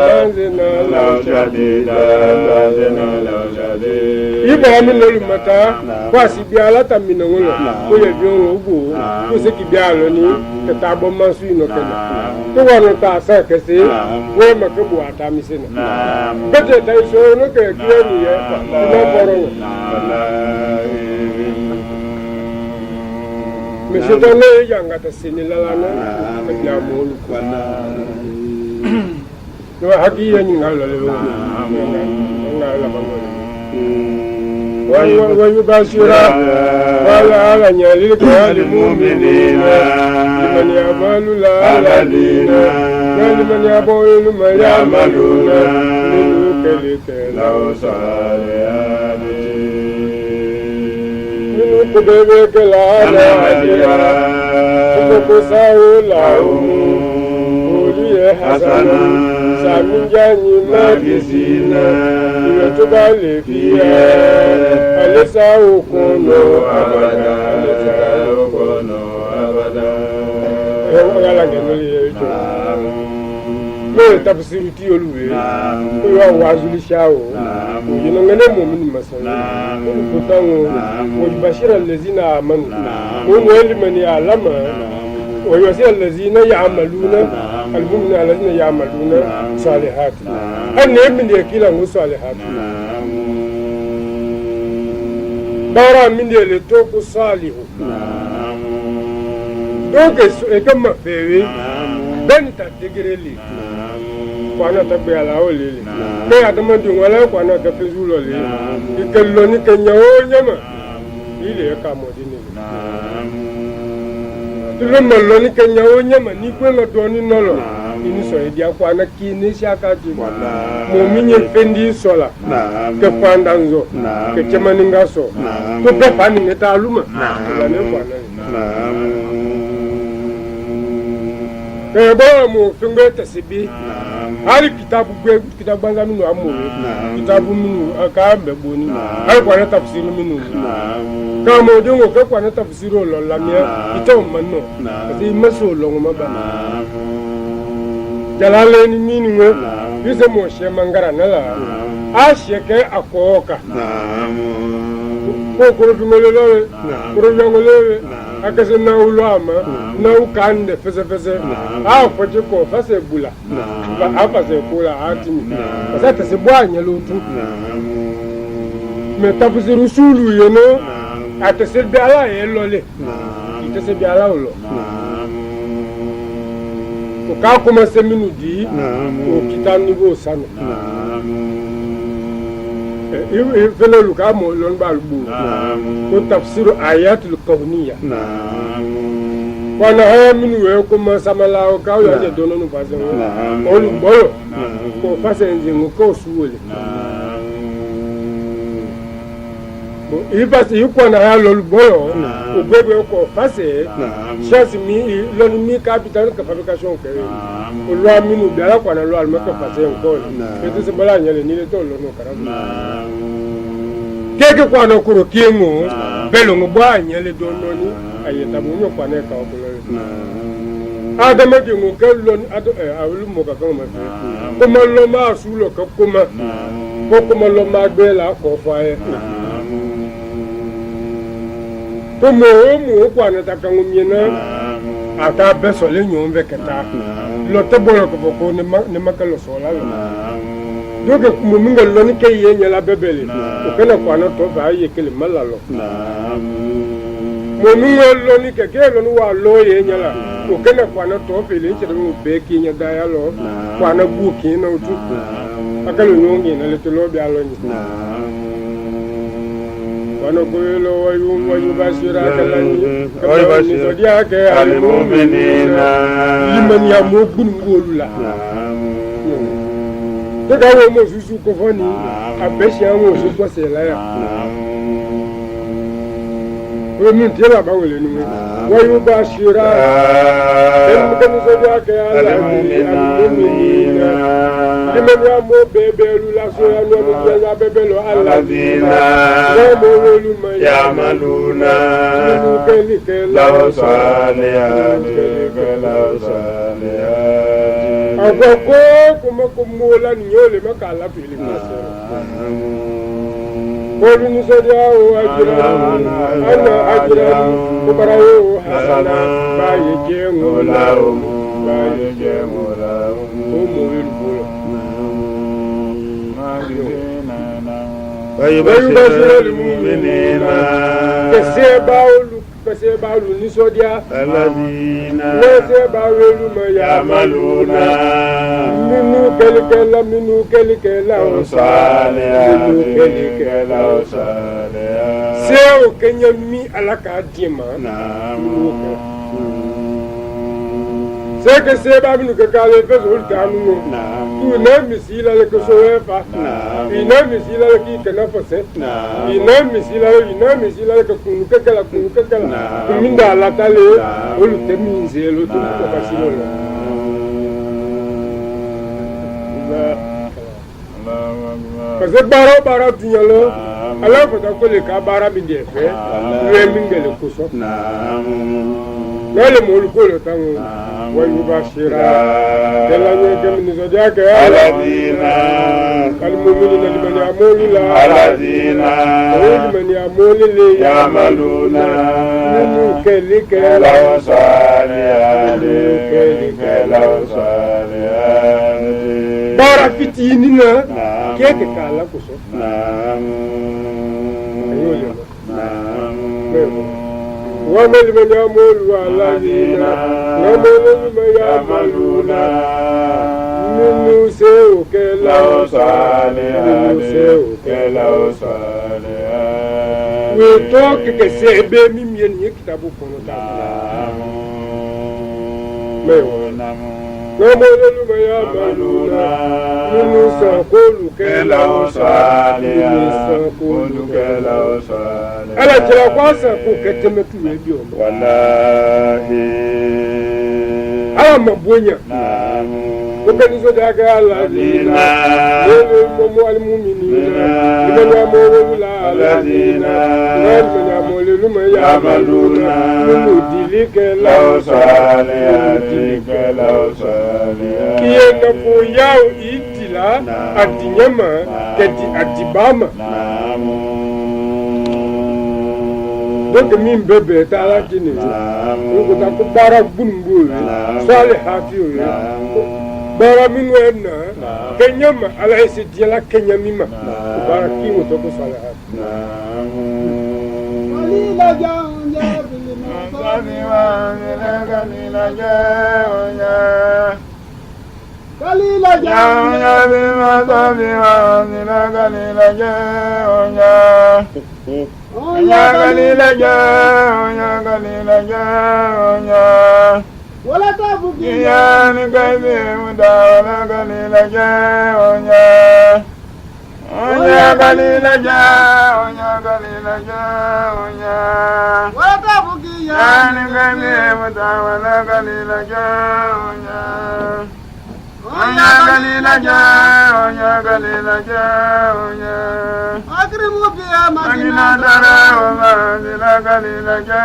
tanzina laushadida, tanzina laushadida. Ibo aminolu mata, kwasi biala taminongolo, kuye biongo ugu, kuseki bialo ni, ketabo mansu inokena. Kuwano ta sakese, we makebu atamisena. Bete taiso nuke kieni ye, inoporo. Monsieur Donné, yanga ta sinilala na mulu kwana. No haki yani ngalo le. Ngalo bango. Wa yubashira wala ala nyali kwa mu'minina liman yamalu la aladina liman yaboyu ma yamaluna kelike la usaliani kubebe kelana ajira kukosaula uliye hasana saminjani makisina ilotubale fiye alisa ukono abada alisa ukono abada yala ngenuli yecho ko tafsiru ti oluwe ko yo wazuli shao ko yino ngene mu'min masala ko tango ko bashira allazina amanu ko mu'min ya'lama wa yusi allazina ya'maluna al-mu'minina allazina ya'maluna salihat anne min de kila ngu salihat bara min de le to ko salihu donc e comme fewe ben ta degreli kwana ta be ala o lele be adama dun wala kwana ta fezu lo le ikello ni kenya o nyama ile ka modini tulu mallo ni kenya o nyama ni ko lo do ni nolo ini so e dia kwana ki ni shaka ti mo minye fendi sola ke pandanzo ke chemaninga so to be pani ngeta aluma la ne kwana bo mo fingbe tasibi hari kitabu banga minu amore kitabu minu aka mbeboni hari kwa tafsiri minu ka mo jongo ka kwa tafsiri lo lamia ito manno ati maso lo ngoma ba jalale ni minu yuse mo she mangara nala a sheke akoka ko ko dumelo ko yangole akase na ulama na ukande fese a foje ko fase bula ba afase kula atimi asata se bwanya lutu me tafusi rusulu yeno atase bi ala yelole itase bi ala ulo ko ka kuma se minudi ko kitani go sanu fele luka mo lon balbu ko tafsiru ayatul kawniyya wana haya minu we ko masamala o ka yo je dono no fase o lu bolo ko fase nzingu ko suwole bo ibas yiko na ya lo bolo o bebe ko fase chance mi lon mi capital ka fabrication ke o lo minu dara ko na lo alma ka fase ko e se bala nyale ni le to lo no kara keke kwa no kuro kiemu belo ngwa nyele dono ni ayeta bu nyo kwa ne ka ko lo adama ki ngo kello ni ado awlu mo ka ko ma ko mo lo ma su lo ka ko ma ko mo lo ma gbe la ko fa e to mo kwa na ta kan mi na ata beso le nyo mbe keta lo te bolo ko ne makalo so la lo donc mo minga lo ni kay ye nyala bebele o kana kwa na to ba ye kele malalo mo minga lo ni ke lo ni wa lo ye nyala o kana kwa na to pele che mo be ki nya da ya lo kwa na bu ki na utu akalo nyongi na le to lo bi alo ni wana ko lo wayu basira kalani wayu basira dia ke al mu'minina liman ya mo bun ngolula daga wo mo susu ko foni abeshi awon so ko se la ya o mi te la ba wele nu wayu basira dem dem so dia ke al mu'minina liman ya mo bebelu la so ya no mi ya bebelu alladina yamaluna law salihati agoko kuma kumola nyole makala fili kase bolu ni sodia o ajira ana ajira kubarayo hasana baye jengula baye jengula mo wilbulo ويبشر المؤمنين كسيباولو نسوديا الذين يعملون منو كلكلا سيو كنيا مي على كاديما سيك سيبا منو كالي فزول كانو tu na misila le kosoefa ina misila le ki kanafase ina misila le kunuka kala kuminda la tale olu teminzelo tu ko basilo Allah parce que baro dunyalo ala fota ko le ka baara min de fɛ n'o ye min gɛlɛ kosɔn n'ale mɔlu ko le tan wa yubashira kɛla ɲɛ kɛ nisɔndiya kɛ aladina kalimumini na limaniya mɔli la aladina o ye limaniya mɔli le yamaluna minnu kɛli kɛla law salihati law salihati baara fitinin na k'e kɛ k'a la kosɔn ومن يعمل والذين يعملون من سوء كلاو صالحات ويتوك كسيبه ميم يكتبو كونتا ومن يعملون من سوء كلاو صالحات ala kira kwasa ko kateme tu ebi o wallahi ala mabonya ko kan zo da ga ala dina mo mo al mu'minina liman yamulu la aladina liman yamulu luma yamaluna mu dilike la salihati la salihati kiye na ko yaw itila adinyama kedi adibama donc min bebe taala kini ko ta ko bara bunbu sale hafiyo bara min wenna kenyama ala isi diala kenyamima bara kimo to ko sale hafiyo walila janja bil masani wa galila janja galila janja bil masani wa galila janja Onya galila ja wala tabuki ya ni gaibe muda wala galila ja onya galila ja wala tabuki ya ni gaibe muda wala galila ja onya galila ja akrimu biya magina dara wa magina galila ja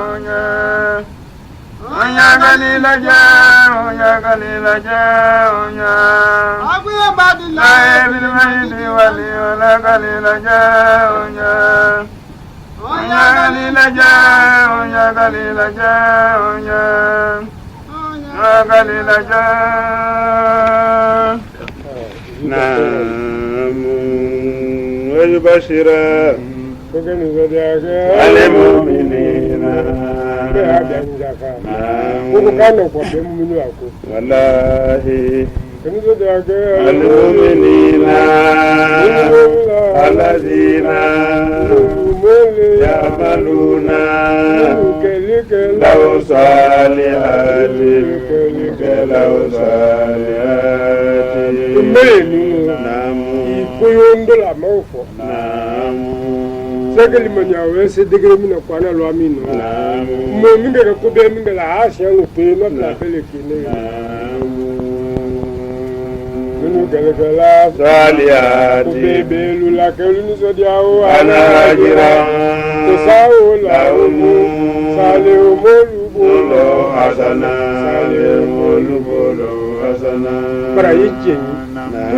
onya galila ja abuya badila bil maydi wali wala galila ja onya galila ja ويبشر المؤمنين والله المؤمنين الذين يعملون لو صالحات kuyondola maufo sekeli manyawe se degre mina kwana lo amino mo minga ko be minga la asha ngo pe no la pele kine minu gala salihati bebe lula kelu ni so diawo ana hajira to sawo la umu sale umolu bolo hasana sale umolu bolo hasana para yije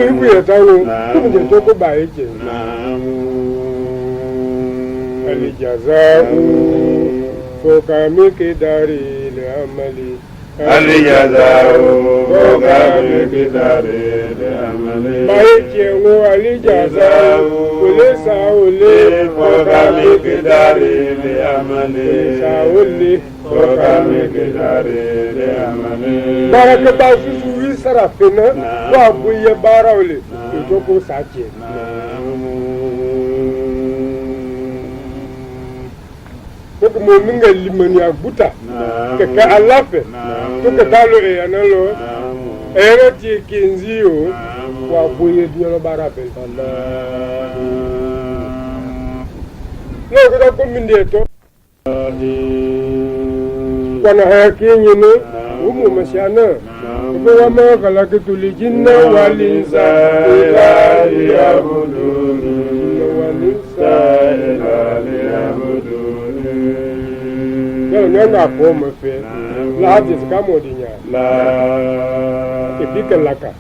ibu ya tawo kunje to ko ba yije alijazau foka mikidari li amali alijazau foka mikidari li amali baije wo alijazau kulesa ole foka mikidari li amali sauli foka mikidari li amali baraka ba susu wi sarafina wa buye barawle to ko sache ko mo minga limani abuta ke ka alafe to ke talo e analo ero ti kinzio wa buye diolo barabe no ko ko minde to wana hakinyi no umu mashana ko wa ma kala ke tulijinna walinsa ila yabudun walinsa nyanga po me fe la de ska mo di nya la epika laka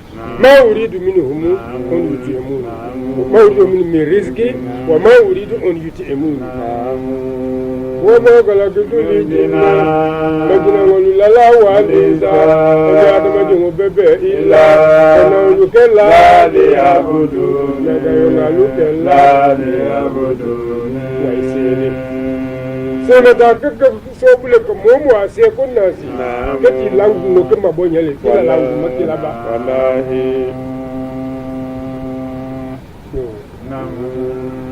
ma uridu minhum on yutimun ma uridu min rizqi wa ma uridu on yutimun wa ma galatu lidina majna wal la wa liza ya adama di bebe illa ana yukella li abudu daga yona lukella li abudu wa isini sema da kaka so bule ko momo ase ko nasi kati langu no kama bonyale kila langu makila ba wallahi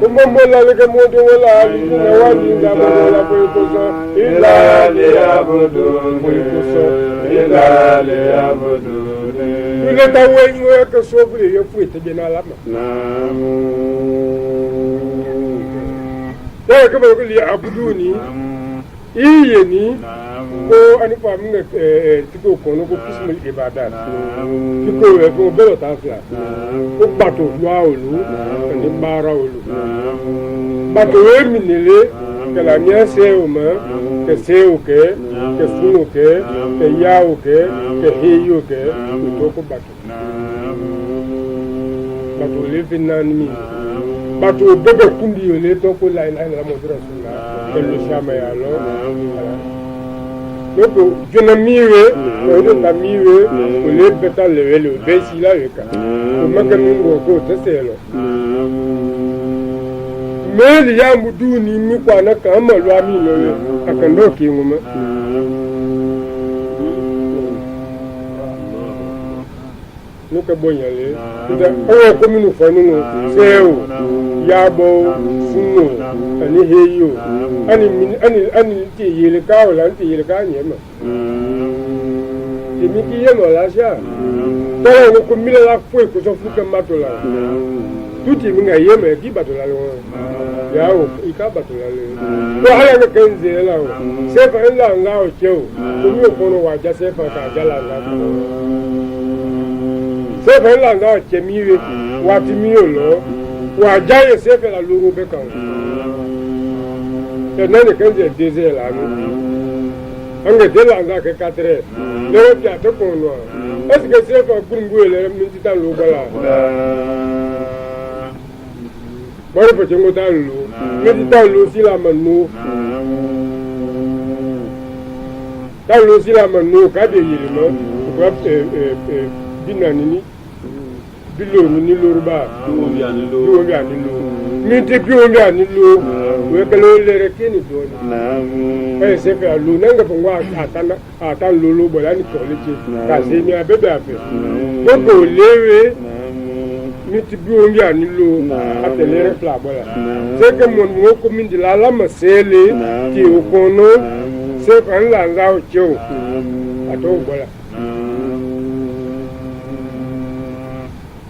kuma mola le mo do wala ali na wali da mola ko ko so ila li abudu ila li abudu ile ta wenyo ya ka so bule yo fu ite bena la ma da ka ba ko li abuduni iye ni ko ani fa mi ne tiko ko no ko kismul ibadat tiko e ko belo ta fla ko bato wa olu ni mara olu bato e minele que la mia se o ma que se o que sunu que ya o que he o que to ko bato bato le finani bato bebe kundi yo le to ko la ila la mo rasulullah que lo chama ya lo donc jona miwe o do ta miwe o le beta le le be si la yeka o makami ngo ko teselo meli ya muduni mi kwa na kama lo ami lo akando ki nguma nuka bonyale nda o ko minu fanu seo yabo sunu ani heyo ani ti yele ka wala ti yele ka nyema ti mi ki yema la sha to ko mila la fo ko so fu ka matola tuti mi nga yema ki batola lo ya o ika batola le to hala ga kenze la o se fa ila nga o cheo to mi ko no wa ja se fa ka jala la sefe la nga chemiwe wati miyo lo wa jaye sefe la luru be kan te nani kenje deze la no ange de la nga ke katre le o ja to kono est que sefe gurungu le min ti tan lo bala bari pe jengo tan lo min ti tan lo si la manu tan lo si la manu ka de yiri no ko dinanini bilo ni loruba o bi anilo mi te bi o bi anilo we kalo le rekeni do e se fe alu nanga fungwa atan lolo bola ni toleje ka se mi abebe afe to ko lewe mi te bi o bi anilo atele refla bola se ke mon mo ko min di la la masele ti o kono se fa la nga o cho ato bola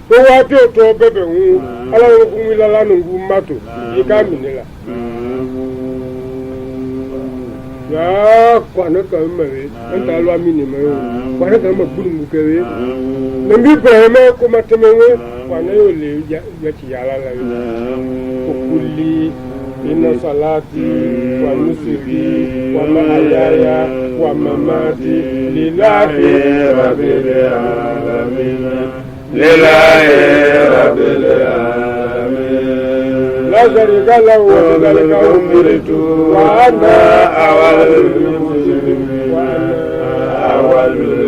to wa to bebe hu ala ko mi la la ngu mato e ka minela ya kwa na ka mare anta lo amini me kwa na ka ma buru mu kewe na mi brahima ko matemewe kwa na yo le ya ti ya la la ko kulli inna salati wa nusuki wa mahayaya wa mamati lillahi rabbil alamin lillahi rabbil alamin la sharika lahu wa bidhalika umirtu wa ana awwalul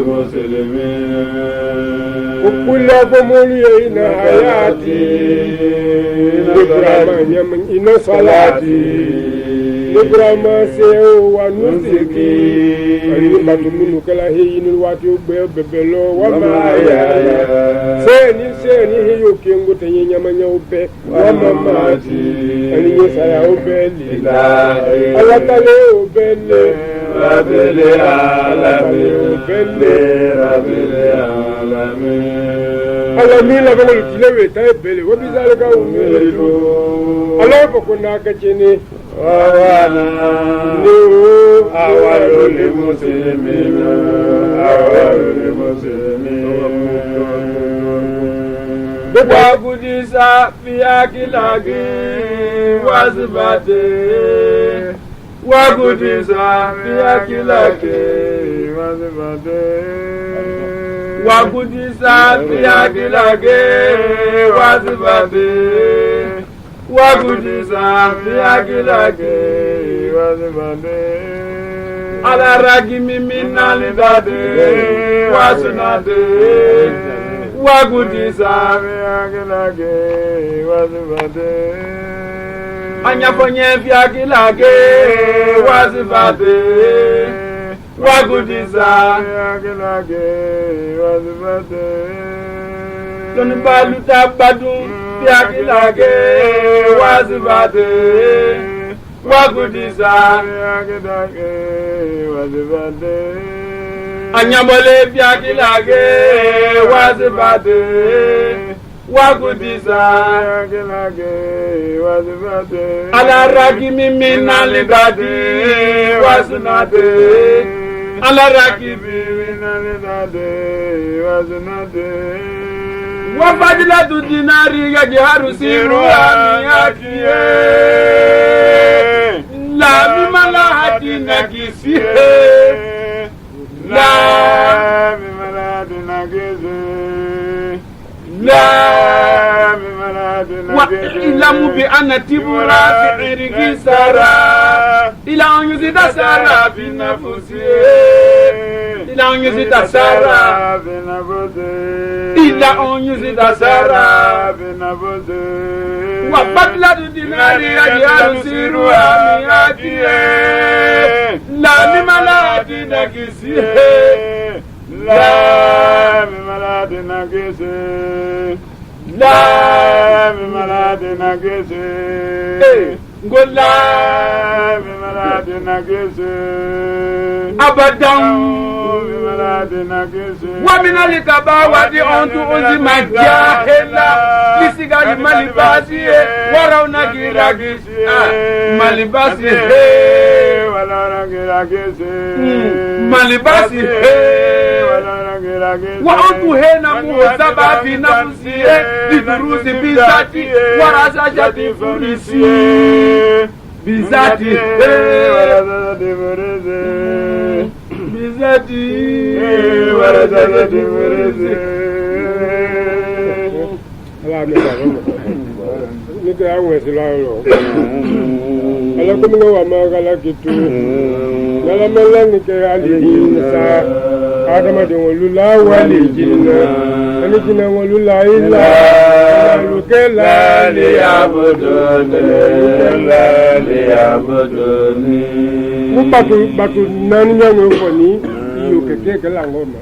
muslimin kullu qawmin inna hayati ibrahim inna salati ibrahim seo wa nusiki ani batumunu kala heyinu wati bebelo wa maya seni heyo kengo tenye nyama nyaupe wa mamati ani yesaya obeli ala tale obele rabbil alamin alamin la bangol tilewe tay bele wa bizalika umiru ala ko na kachene wana awalul muslimin wa budisa fi akilagi wasbate Wagudisa fiakilake wasifate. Wagudisa fiakilake wasifate. Wagudisa fiakilake wasifate. Alaragi mimina lidade wasunade. Wagudisa fiakilake wasifate. Anyafonye fiakilake wasifate. Wagudisa fiakilake wasifate. Tonibalu tabadun fiakilake wasifate. Wagudisa fiakilake wasifate. Anyamole fiakilake wasifate. Wagudisa fiakilake wasifate. Alaragi mimina lidadi wasunate. Alaragi mimina lidadi wasunate. Wafadila tu dinari ya jiharu siru amiyakie. La mimala hati nagisi. La mimala hati nagisi. La ilamu bi anatibura fi irigi sara. Ila onyuzida sara fi nafusi. Ila onyuzida sara fi nafusi. Ila onyuzida sara fi nafusi. Wa badla du dinari ajiharu siru amiyakie. La mimaladi nagisi. La mimaladi nagisi. La mimaladi nagisi. Ngola mimaladi nagisi. Abadan mimaladi nagisi. Wa minalika bawadi ontu uzi majahela. Lisigali malibasi wara unagiragisi. Malibasi wala unagiragisi. Malibasi wa ontu hena muhosaba fi nafsi lidurusi bizati warasajati furisi. Bizati warasajati furisi. Bizati warasajati furisi. Nika awe silalo. Ala kumina wa magala kitu. Nala mela nike alijinsa. Adama de wolula walijina. Alijina wolula ila. Lukela li abudone. Lukela li abudone. Batu nani nyango foni. Iyo keke kala ngoma.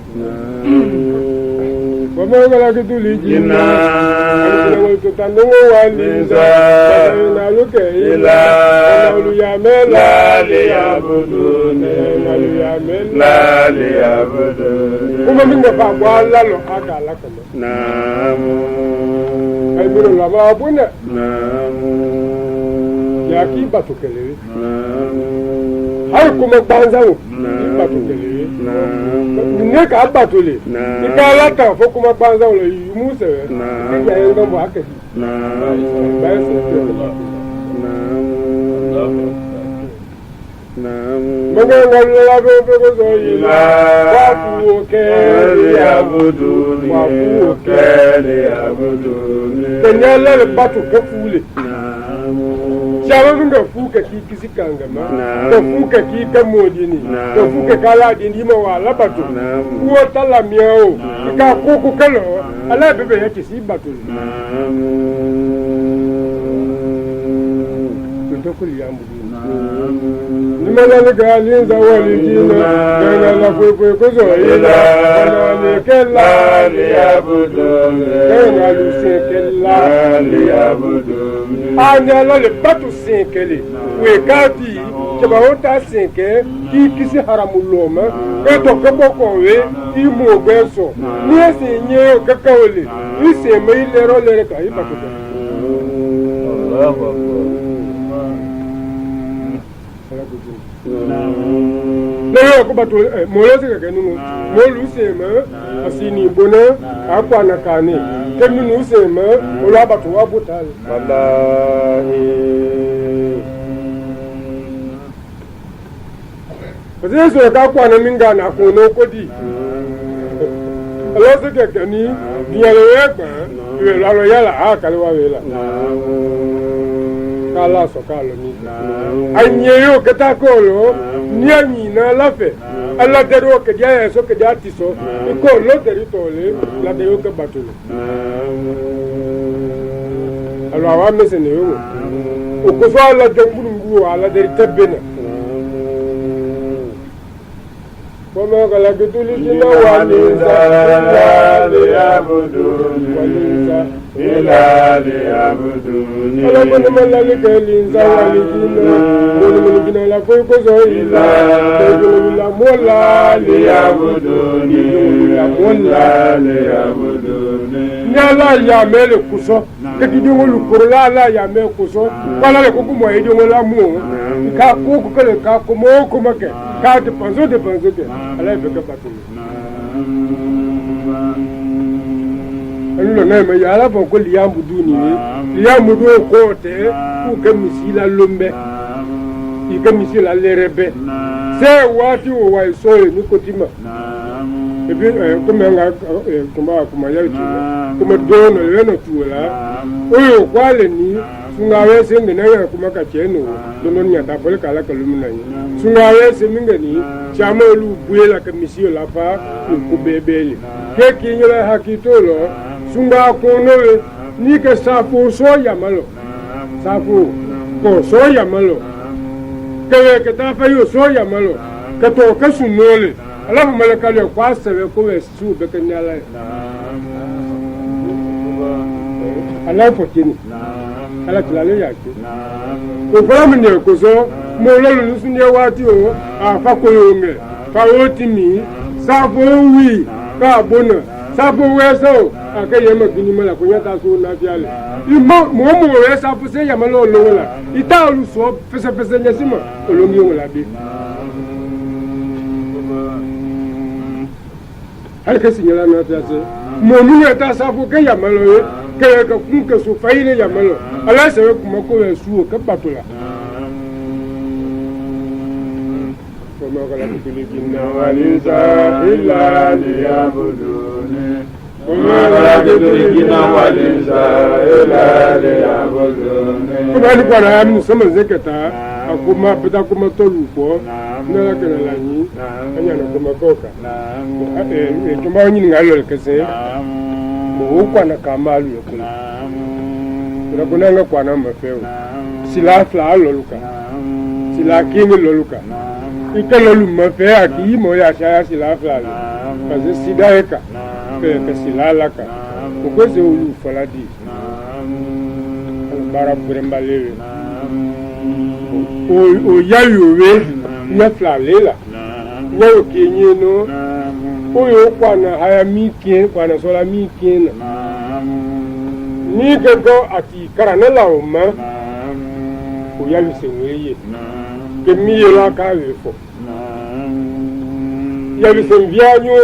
Wamagala kitu lijina. Tandungu walinza na luke ila aluyamela liyabudune aluyamela liyabudune kuma minga pa wala lo akala kama namu ay biro la babuna namu yaki batukele namu hay kuma banzawo batukele namu neka batule ikala ta fo kuma banzawo lo yumuse namu ya ngo mo akati Nimala galinza walijina Gana kwe kuzo ila Gana kella liyabudune Gana lusekella liyabudune Anya lale batu senkele Wekati Chaba hota senke Kisi haramuloma Eto keboko we Imu gwenso Niesi nye kakawele Ise meilero lere kahibakuta Leo ko bato molosi ka nunu molu sema asini bona akwa na kane kemnu sema ola bato wa botal wallahi Yesu ka kwa na minga na ko no kodi Allah se ke ni dia le we la lo yala a ka le wa we la kala so kala ni anye yo ke ta ko lo ni ani na la fe Allah de ro ke dia so ke dia ti so ko lo de ri to le la de yo ke batulu alors awa me se ne yo o ko so Allah de nguru ala de tebena وما خلقت الجن والإنس إلا ليعبدون خلقنا من ذلك الإنسان والجن ومن الجن لا فوق إلا مولا ليعبدون Nyala ya mele kuso kedi ngolu kurla la ya me kuso wala le kuku mo edi ngola mu ka kuku kele ka ko mo ko make ka de panzo ke ala be ka patu anu na me ya la bon ko liyambu duni ni liyambu do ko te ku ke misila lombe i ke misila lerebe se wati o wa so ni kotima et puis comme comment ya tu comme dono le no tu la o kwa le ni sunga we se ngene ya kuma ka cheno dono nya ta bole kala ka lumina ni sunga we se mingeni chama lu buela ka misio la fa ku bebele ke kinyela hakitolo sunga ko no ni ke safu so ya malo safu ko so ya malo ke ta fa yo so ya malo ka to ka sunole alafu malaka le kwa sebe ko we su be ke nyala alafu kini ala tulale yake ko fara min ne ko so mo lolu nusu ne wati o a fa ko yonge fa woti mi sa bo wi ka bona sa bo weso aka yema gini mala ko nyata so na fiale mo we sa fu se yama lo lo la ita lu so fese nyasima olongi ngola bi al ka signala na fiase mo mu ta sa fu ke yama lo ke kun ke so faile yama lo ala se kuma ko we su ka batula وما خلقت الجن والإنس إلا ليعبدون وما خلقت الجن والإنس إلا ليعبدون كما نقول يا من سما زكتا akuma beta kuma tolu ko na kana lani anya na kuma koka tumba nyini ngalo kese mo kwa na kamalu kuna kuna nga kwa na mafeo sila fla loluka sila kingi loluka ikalo mafe aki mo ya shaya sila fla kaze sida eka ke sila laka ko se ulu faladi bara buremba lewe o yayowe na fla lela wo kenye no o yo kwa na haya miki kwa na sola miki ni go ati karana la o ma o yayo se weye ke mi la ka we fo ya bi se vianyo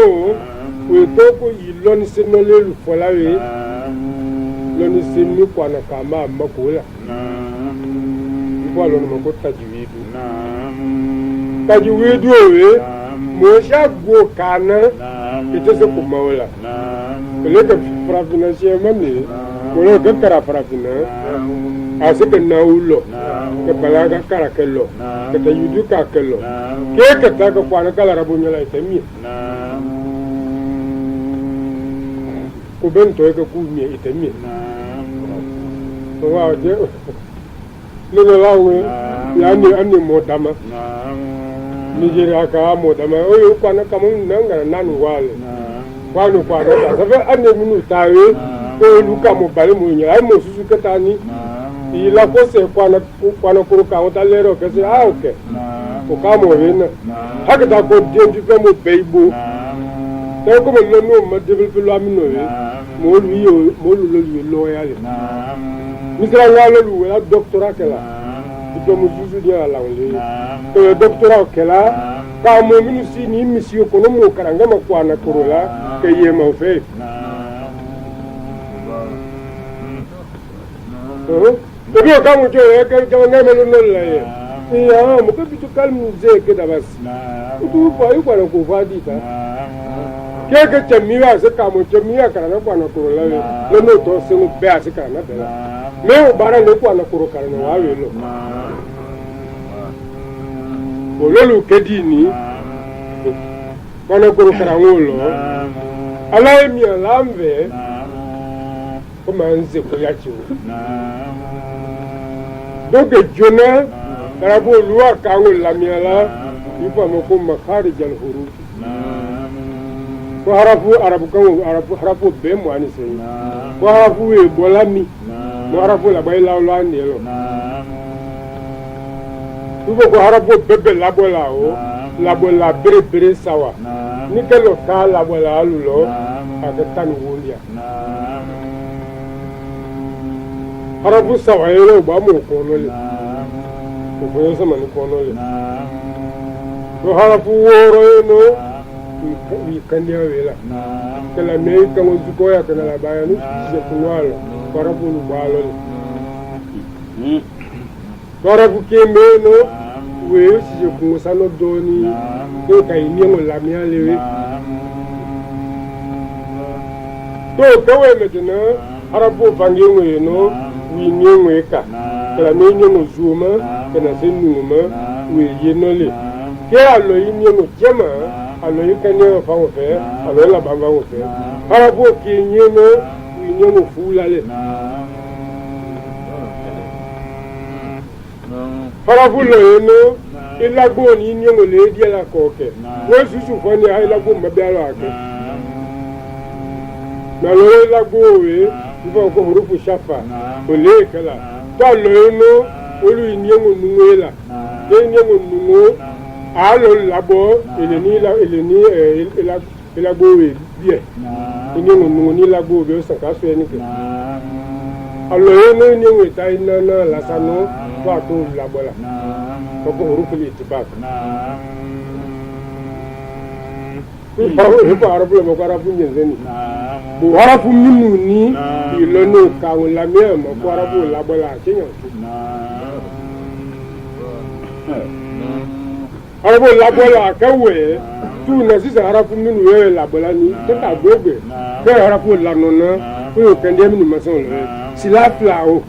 o to ko iloni se no le lu fo la we loni se mi kwa na kama makola ibo lo no ko tajiwidu we mo sha go kana ite se ko mawla le ka fra financier mane ko le ka kara fra finan ase ke na ulo ke balaga kara ke lo ke ta yudu ka ke lo ke ta ko kwa na kala rabu nyola itemi ko ben to ke ku mi itemi wa je le lawe ya ni ani modama Nigeria ka modama o yo kwa na kamu nanga nanu wale kwanu kwa na safa ane minu tawe ko lu ka mo bale mo nya ai mo susu ketani ila ko se kwa na kuru ka wata lero ke se okay ko ka mo wena haka ta ko de ko mo beibo ta ko mo lo no ma develop lo amino we mo lu lo ya le misra ngalo lu wala doctorat kala diplôme juju dia la wala doctorat kala ka mo minu si ni misio ko no mo karanga ma kwa na korola ke ye ma fe Tapi kamu tu, kalau nama lu nol lah ya. iya mo ke bitu kalmu ze ke da bas tu fa yu kwa ko fa di ta ke chemiya se ka mo chemiya kana na kwa na ko la le no to se mo be ase kana be la me o bara le kwa na ko kana wa we lo ololu ke di ni kana ko kana ngolo ala mi ala mve ko manze ko ya chi donc jona karabo luwa kango lamiala ifa moko makharij al huruf ko harafu arabu kango arabu harafu be mo ani sey ko harafu e bolami mo harafu la bay lawla ndelo tuko ko harafu bebe labola o labola bere bere sawa ni kelo ka labola alulo akatan wolia harafu sawa yelo ba mo kono le ko yo sama ni kono le ko harafu woro no wi kandia wela kala me kango zuko ya kana la bayanu je kunwalo harafu lu balo le harafu kembe no we je kungo sano doni ko kai ni ngo la mia lewe to kawe medina harafu bangengo no wi nyengwe ka kala me nyengwe zuma kana senuma we yenole ke alo yi nyengwe jema alo yi kanya fa wo fe alo la bamba wo fe harafu ki nyeno wi nyengwe fulale harafu lo yeno ilagbo ni nyengwe le die la koke we susu fo ni ai lagbo mabiaro ake na lo ilagbo we ibo ko hurufu shafa ole kala to lo yeno olu nyengwe nuela de nyengwe nuno alo labo eleni ilagbo we bie nyengwe nuno ni lagbo be o san ka so eni ke alo yeno nyengwe tai na la sano to ato labo la ko hurufu itibak ko arabu mo ko arabu nyezeni bu harafu minu ni ilono ka la me mo ko arabu labo la kenyo arabu labo la kawe tu na sisa harafu minu we labo la ni tata gbegbe ke harafu la nona ko kende minu mason le sila flao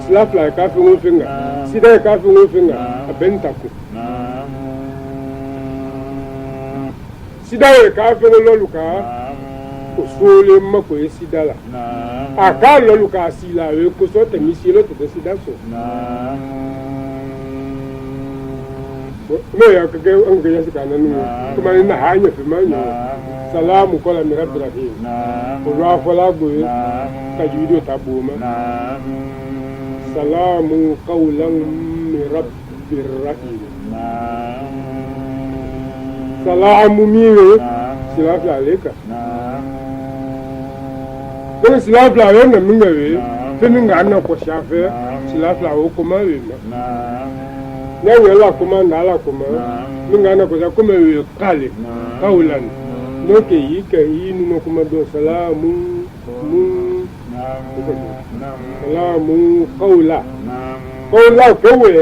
sila fla ka fi ngo finga sida ka fi ngo finga abentaku sida we ka fi ngo loluka osole mako e sida la aka loluka sila we ko so temi silo to sida so me ya ka an ga yasi kana nu kuma ina hanya fi manyo salamu kola mi rabbil rahim ko wa fala go ka judo tabuma salamu qawlan min rabbir rahim salamu miwe silafi aleka ko silafi la yo na mingawe feninga na ko shafe silafi la ko mawe na wela kuma na la kuma minga na ko za kuma we kale qawlan no ke yi no kuma do salamu salamu qawla kawe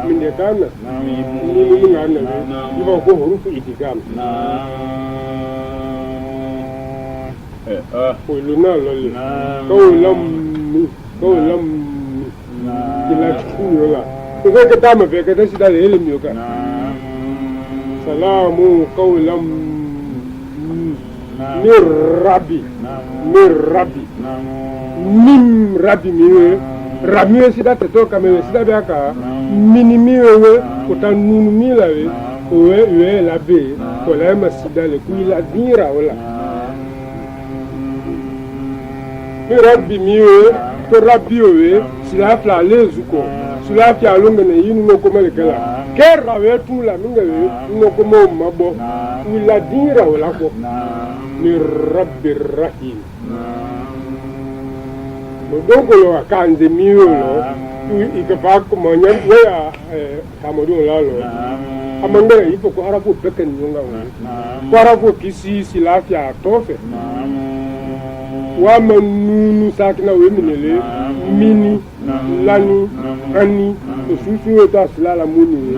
min de kana ni ngana ni ba ko hurufu itigam ko luna lole qawlam ila chuyola ko ke tama be ke sida le mi ka salamu qawlam mir rabbi mim rabbi miwe rabbi sida te to kame sida be aka mini miwe ko tan nunu milawe ko we la be ko la ma sida le ku la dira wala mi rabbi miwe to rabbi we sila fla le zuko sila fi alonga ne yinu no ko mele kala ke rawe tu la minga we no ko mo mabo ku la dira wala ko mi rabbir rahim donc lo akande miyo lo ikafa ko manya ya tamodu la lo amanga ipo ko harafu beken nyonga ko harafu kisi silafia tofe wa manunu sakina we minele mini lani ani susu ta silala muni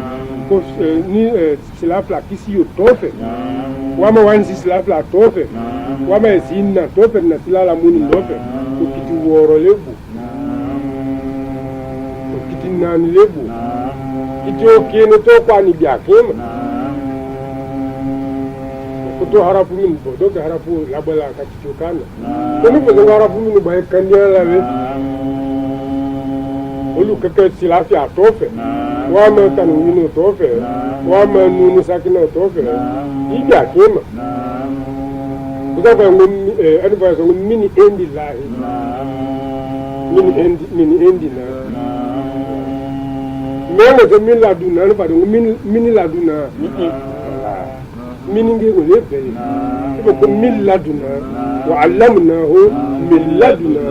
ko ni silafla kisi yo tofe wama wansi silafla tofe wama sinna tofe na silala muni tofe ko kiti woro lebu ko kiti nani lebu kiti o kene to kwa ni biakema ko to harafu min bo do harafu labala ka kiti kana ko ni bo harafu min ba kandia lawe olu keke silafi a tofe wama tanu mino tofe wama nunu sakina tofe ibi akema kutoka ngum advice ngum mini endi lahi mini endi na mena to min la duna na pa mini la duna mini ngi ulebe ko min la duna wa allamnahu min laduna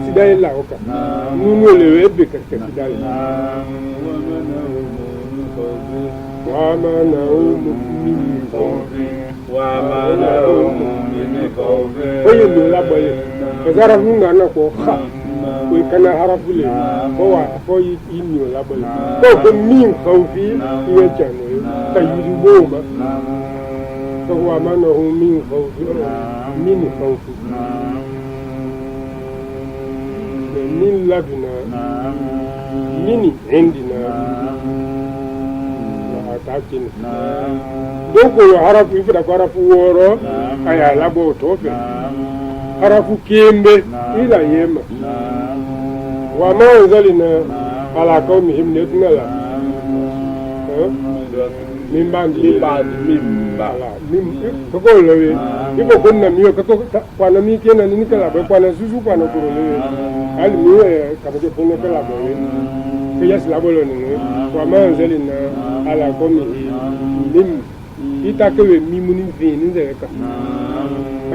sidai la oka nunu lewe be ka sidai wa mana'u min khawfi oye lo la boye ezara funga na ko kha ko kana harafule ko wa ko yini la boye ko min khawfi ye chano tayiri boma ko wa mana'u min khawfi من لدنا من عندنا وأتاكنا دوكو يعرف يفرق عرف وورو أي لابو توفي عرف كيمبي إلى يما وما أنزلنا على قومهم نتنا لا من بعد kako lewe iko konna miyo kako kwana mi kena ni kala ba kwana susu kwana kuro lewe ali mi kama ke pone kala ba we ke yas la bolo ni wa manzeli na ala komi lim ita ke we mi muni vini de ka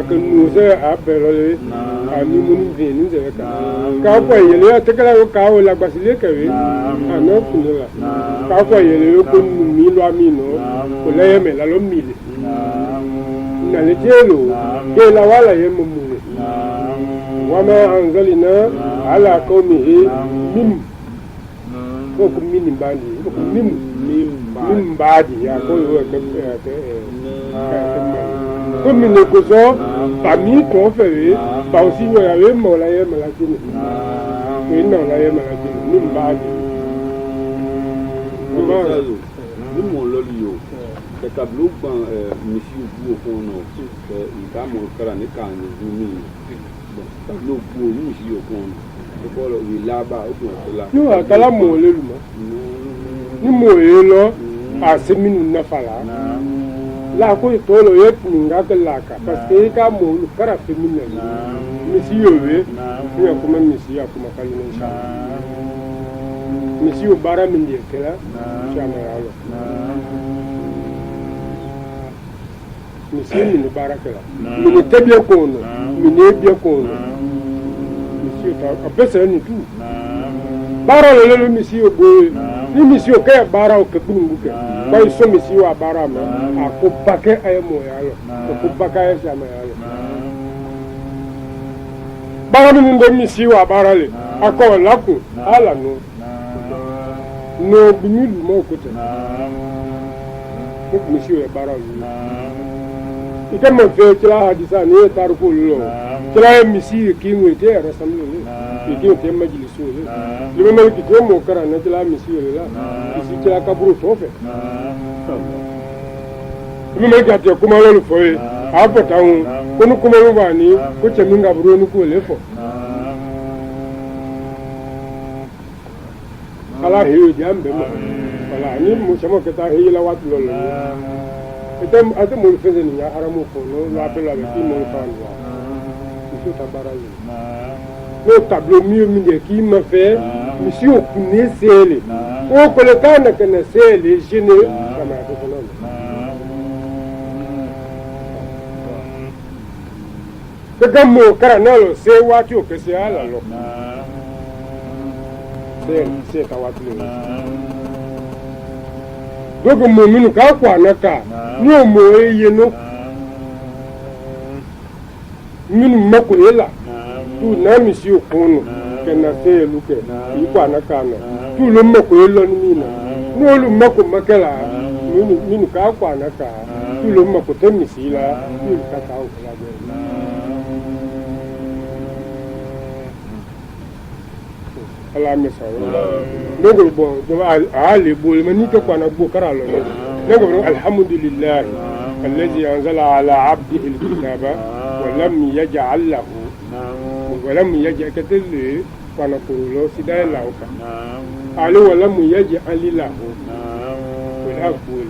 ka nu se abelo le a mi muni vini de ka ko yele te kala ka o la basile ke we ana kunela ka ko yele ko mi lo amino ko le me la lo mile na le jelo ke la wala ye mumule wama anzalina ala qaumihi min ko min bali ko min badi ya ko yo ko min ko so pa mi ko fere pa aussi yo ya we mo la ye malakini ni na la ye malakini min badi ni mo lo yo ke tableau ban monsieur bu ko no il va mo kara ni kan ni bon tableau bu monsieur ko no ko lo wi la ba o ko la no akala mo le lu ma ni mo e lo a seminu na fala la ko to lo ye pinga ke la ka parce que ka mo lu kara feminu monsieur we ni ko ma monsieur ko ma kali ni sha monsieur bara min de kala sha ma ya lo monsieur ni barakela ni tebie kono ni ebie kono monsieur ta apesa ni tu bara le monsieur boy ni monsieur ka bara o kebungu ke ba so monsieur wa bara ma akopake ayemo ya lo akopaka ya sama ya lo bara ni ndo monsieur wa bara le akọ laku ala no bimilu mo ko te ko monsieur ya bara lo ite mo fe kila hadisa ni taruko lo kila misi kinwe te rasamlo ni ki te majlisu le le mo ki te mo kara na kila misi le la isi kila kaburu tofe le mo ka te kuma lo fo e apo taun kunu kuma lo bani ko che minga buru ni ko le fo ala hiyo jambe mo wala ni mo chamo ke ta hiyo la wat lo ate mo feze ni haramu ko no la pe la ki mo fa no monsieur tabaraye no tableau mieux mi de ki ma fait monsieur kune sele o ko le kana kana sele jene kama to no te gamo karanalo se wati o kese ala lo se ta wati lo dogo mo minu ka kwa naka ni o mo eye no minu mako ela tu na mi si o kono ke na se luke i kwa naka na tu lo mako lo ni mina no lu mako makala minu ka kwa na ka tu lo mako te misila tu ka ka o la be ala me sa no bon do ale bo le mani to kwa na bo kara lo no alhamdulillah الذي أنزل على عبده الكتاب ولم يجعل كتله فنقول له سيدا له قالوا ولم يجعل له والأقول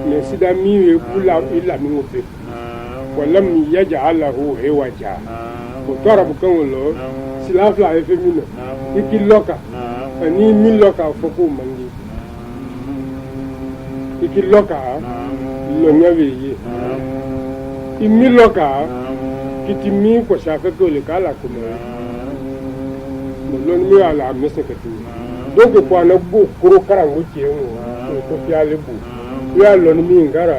من سيدا مي يقول إلا من وفيه ولم يجعل له عوجا وطرب كون له سلاف لا يفهمونه يكي لوكا أني من لوكا فوقو مني يكي لوكا lonyaveye imiloka kitimi ko shaka ko le kala ko mo lon mi ala mesekati donc ko na bu kuro karango tienwo ko fiale bu ya lon mi ngara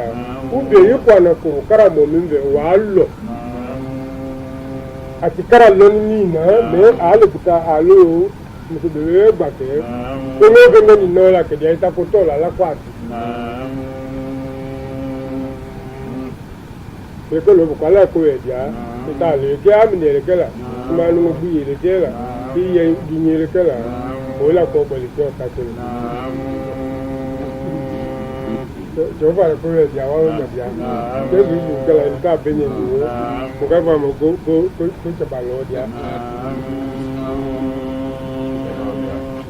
ube yi ko na kuro karamo mimbe wallo ati kara lon mi na me ale buta alo mo se be gbate ko no be ni no la ke dia ta ko to la kwati que lo quala ko ya ita le ke amne le kala ma no bu ye le kala bi ye di ni le kala o la ko ko le ko ta ko jo ba ko ya wa na bia de bi ni kala ita be ni ni ko ka ba mo ko ta ba lo dia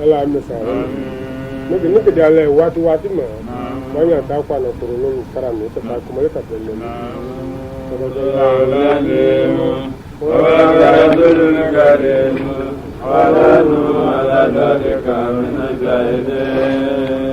ala me sa no ke dia le watu ma wa ya ta kwa no ko lo kara me ta ko mo le ka be ni وبركة الكريم ونحن على ذلك من الشاهدين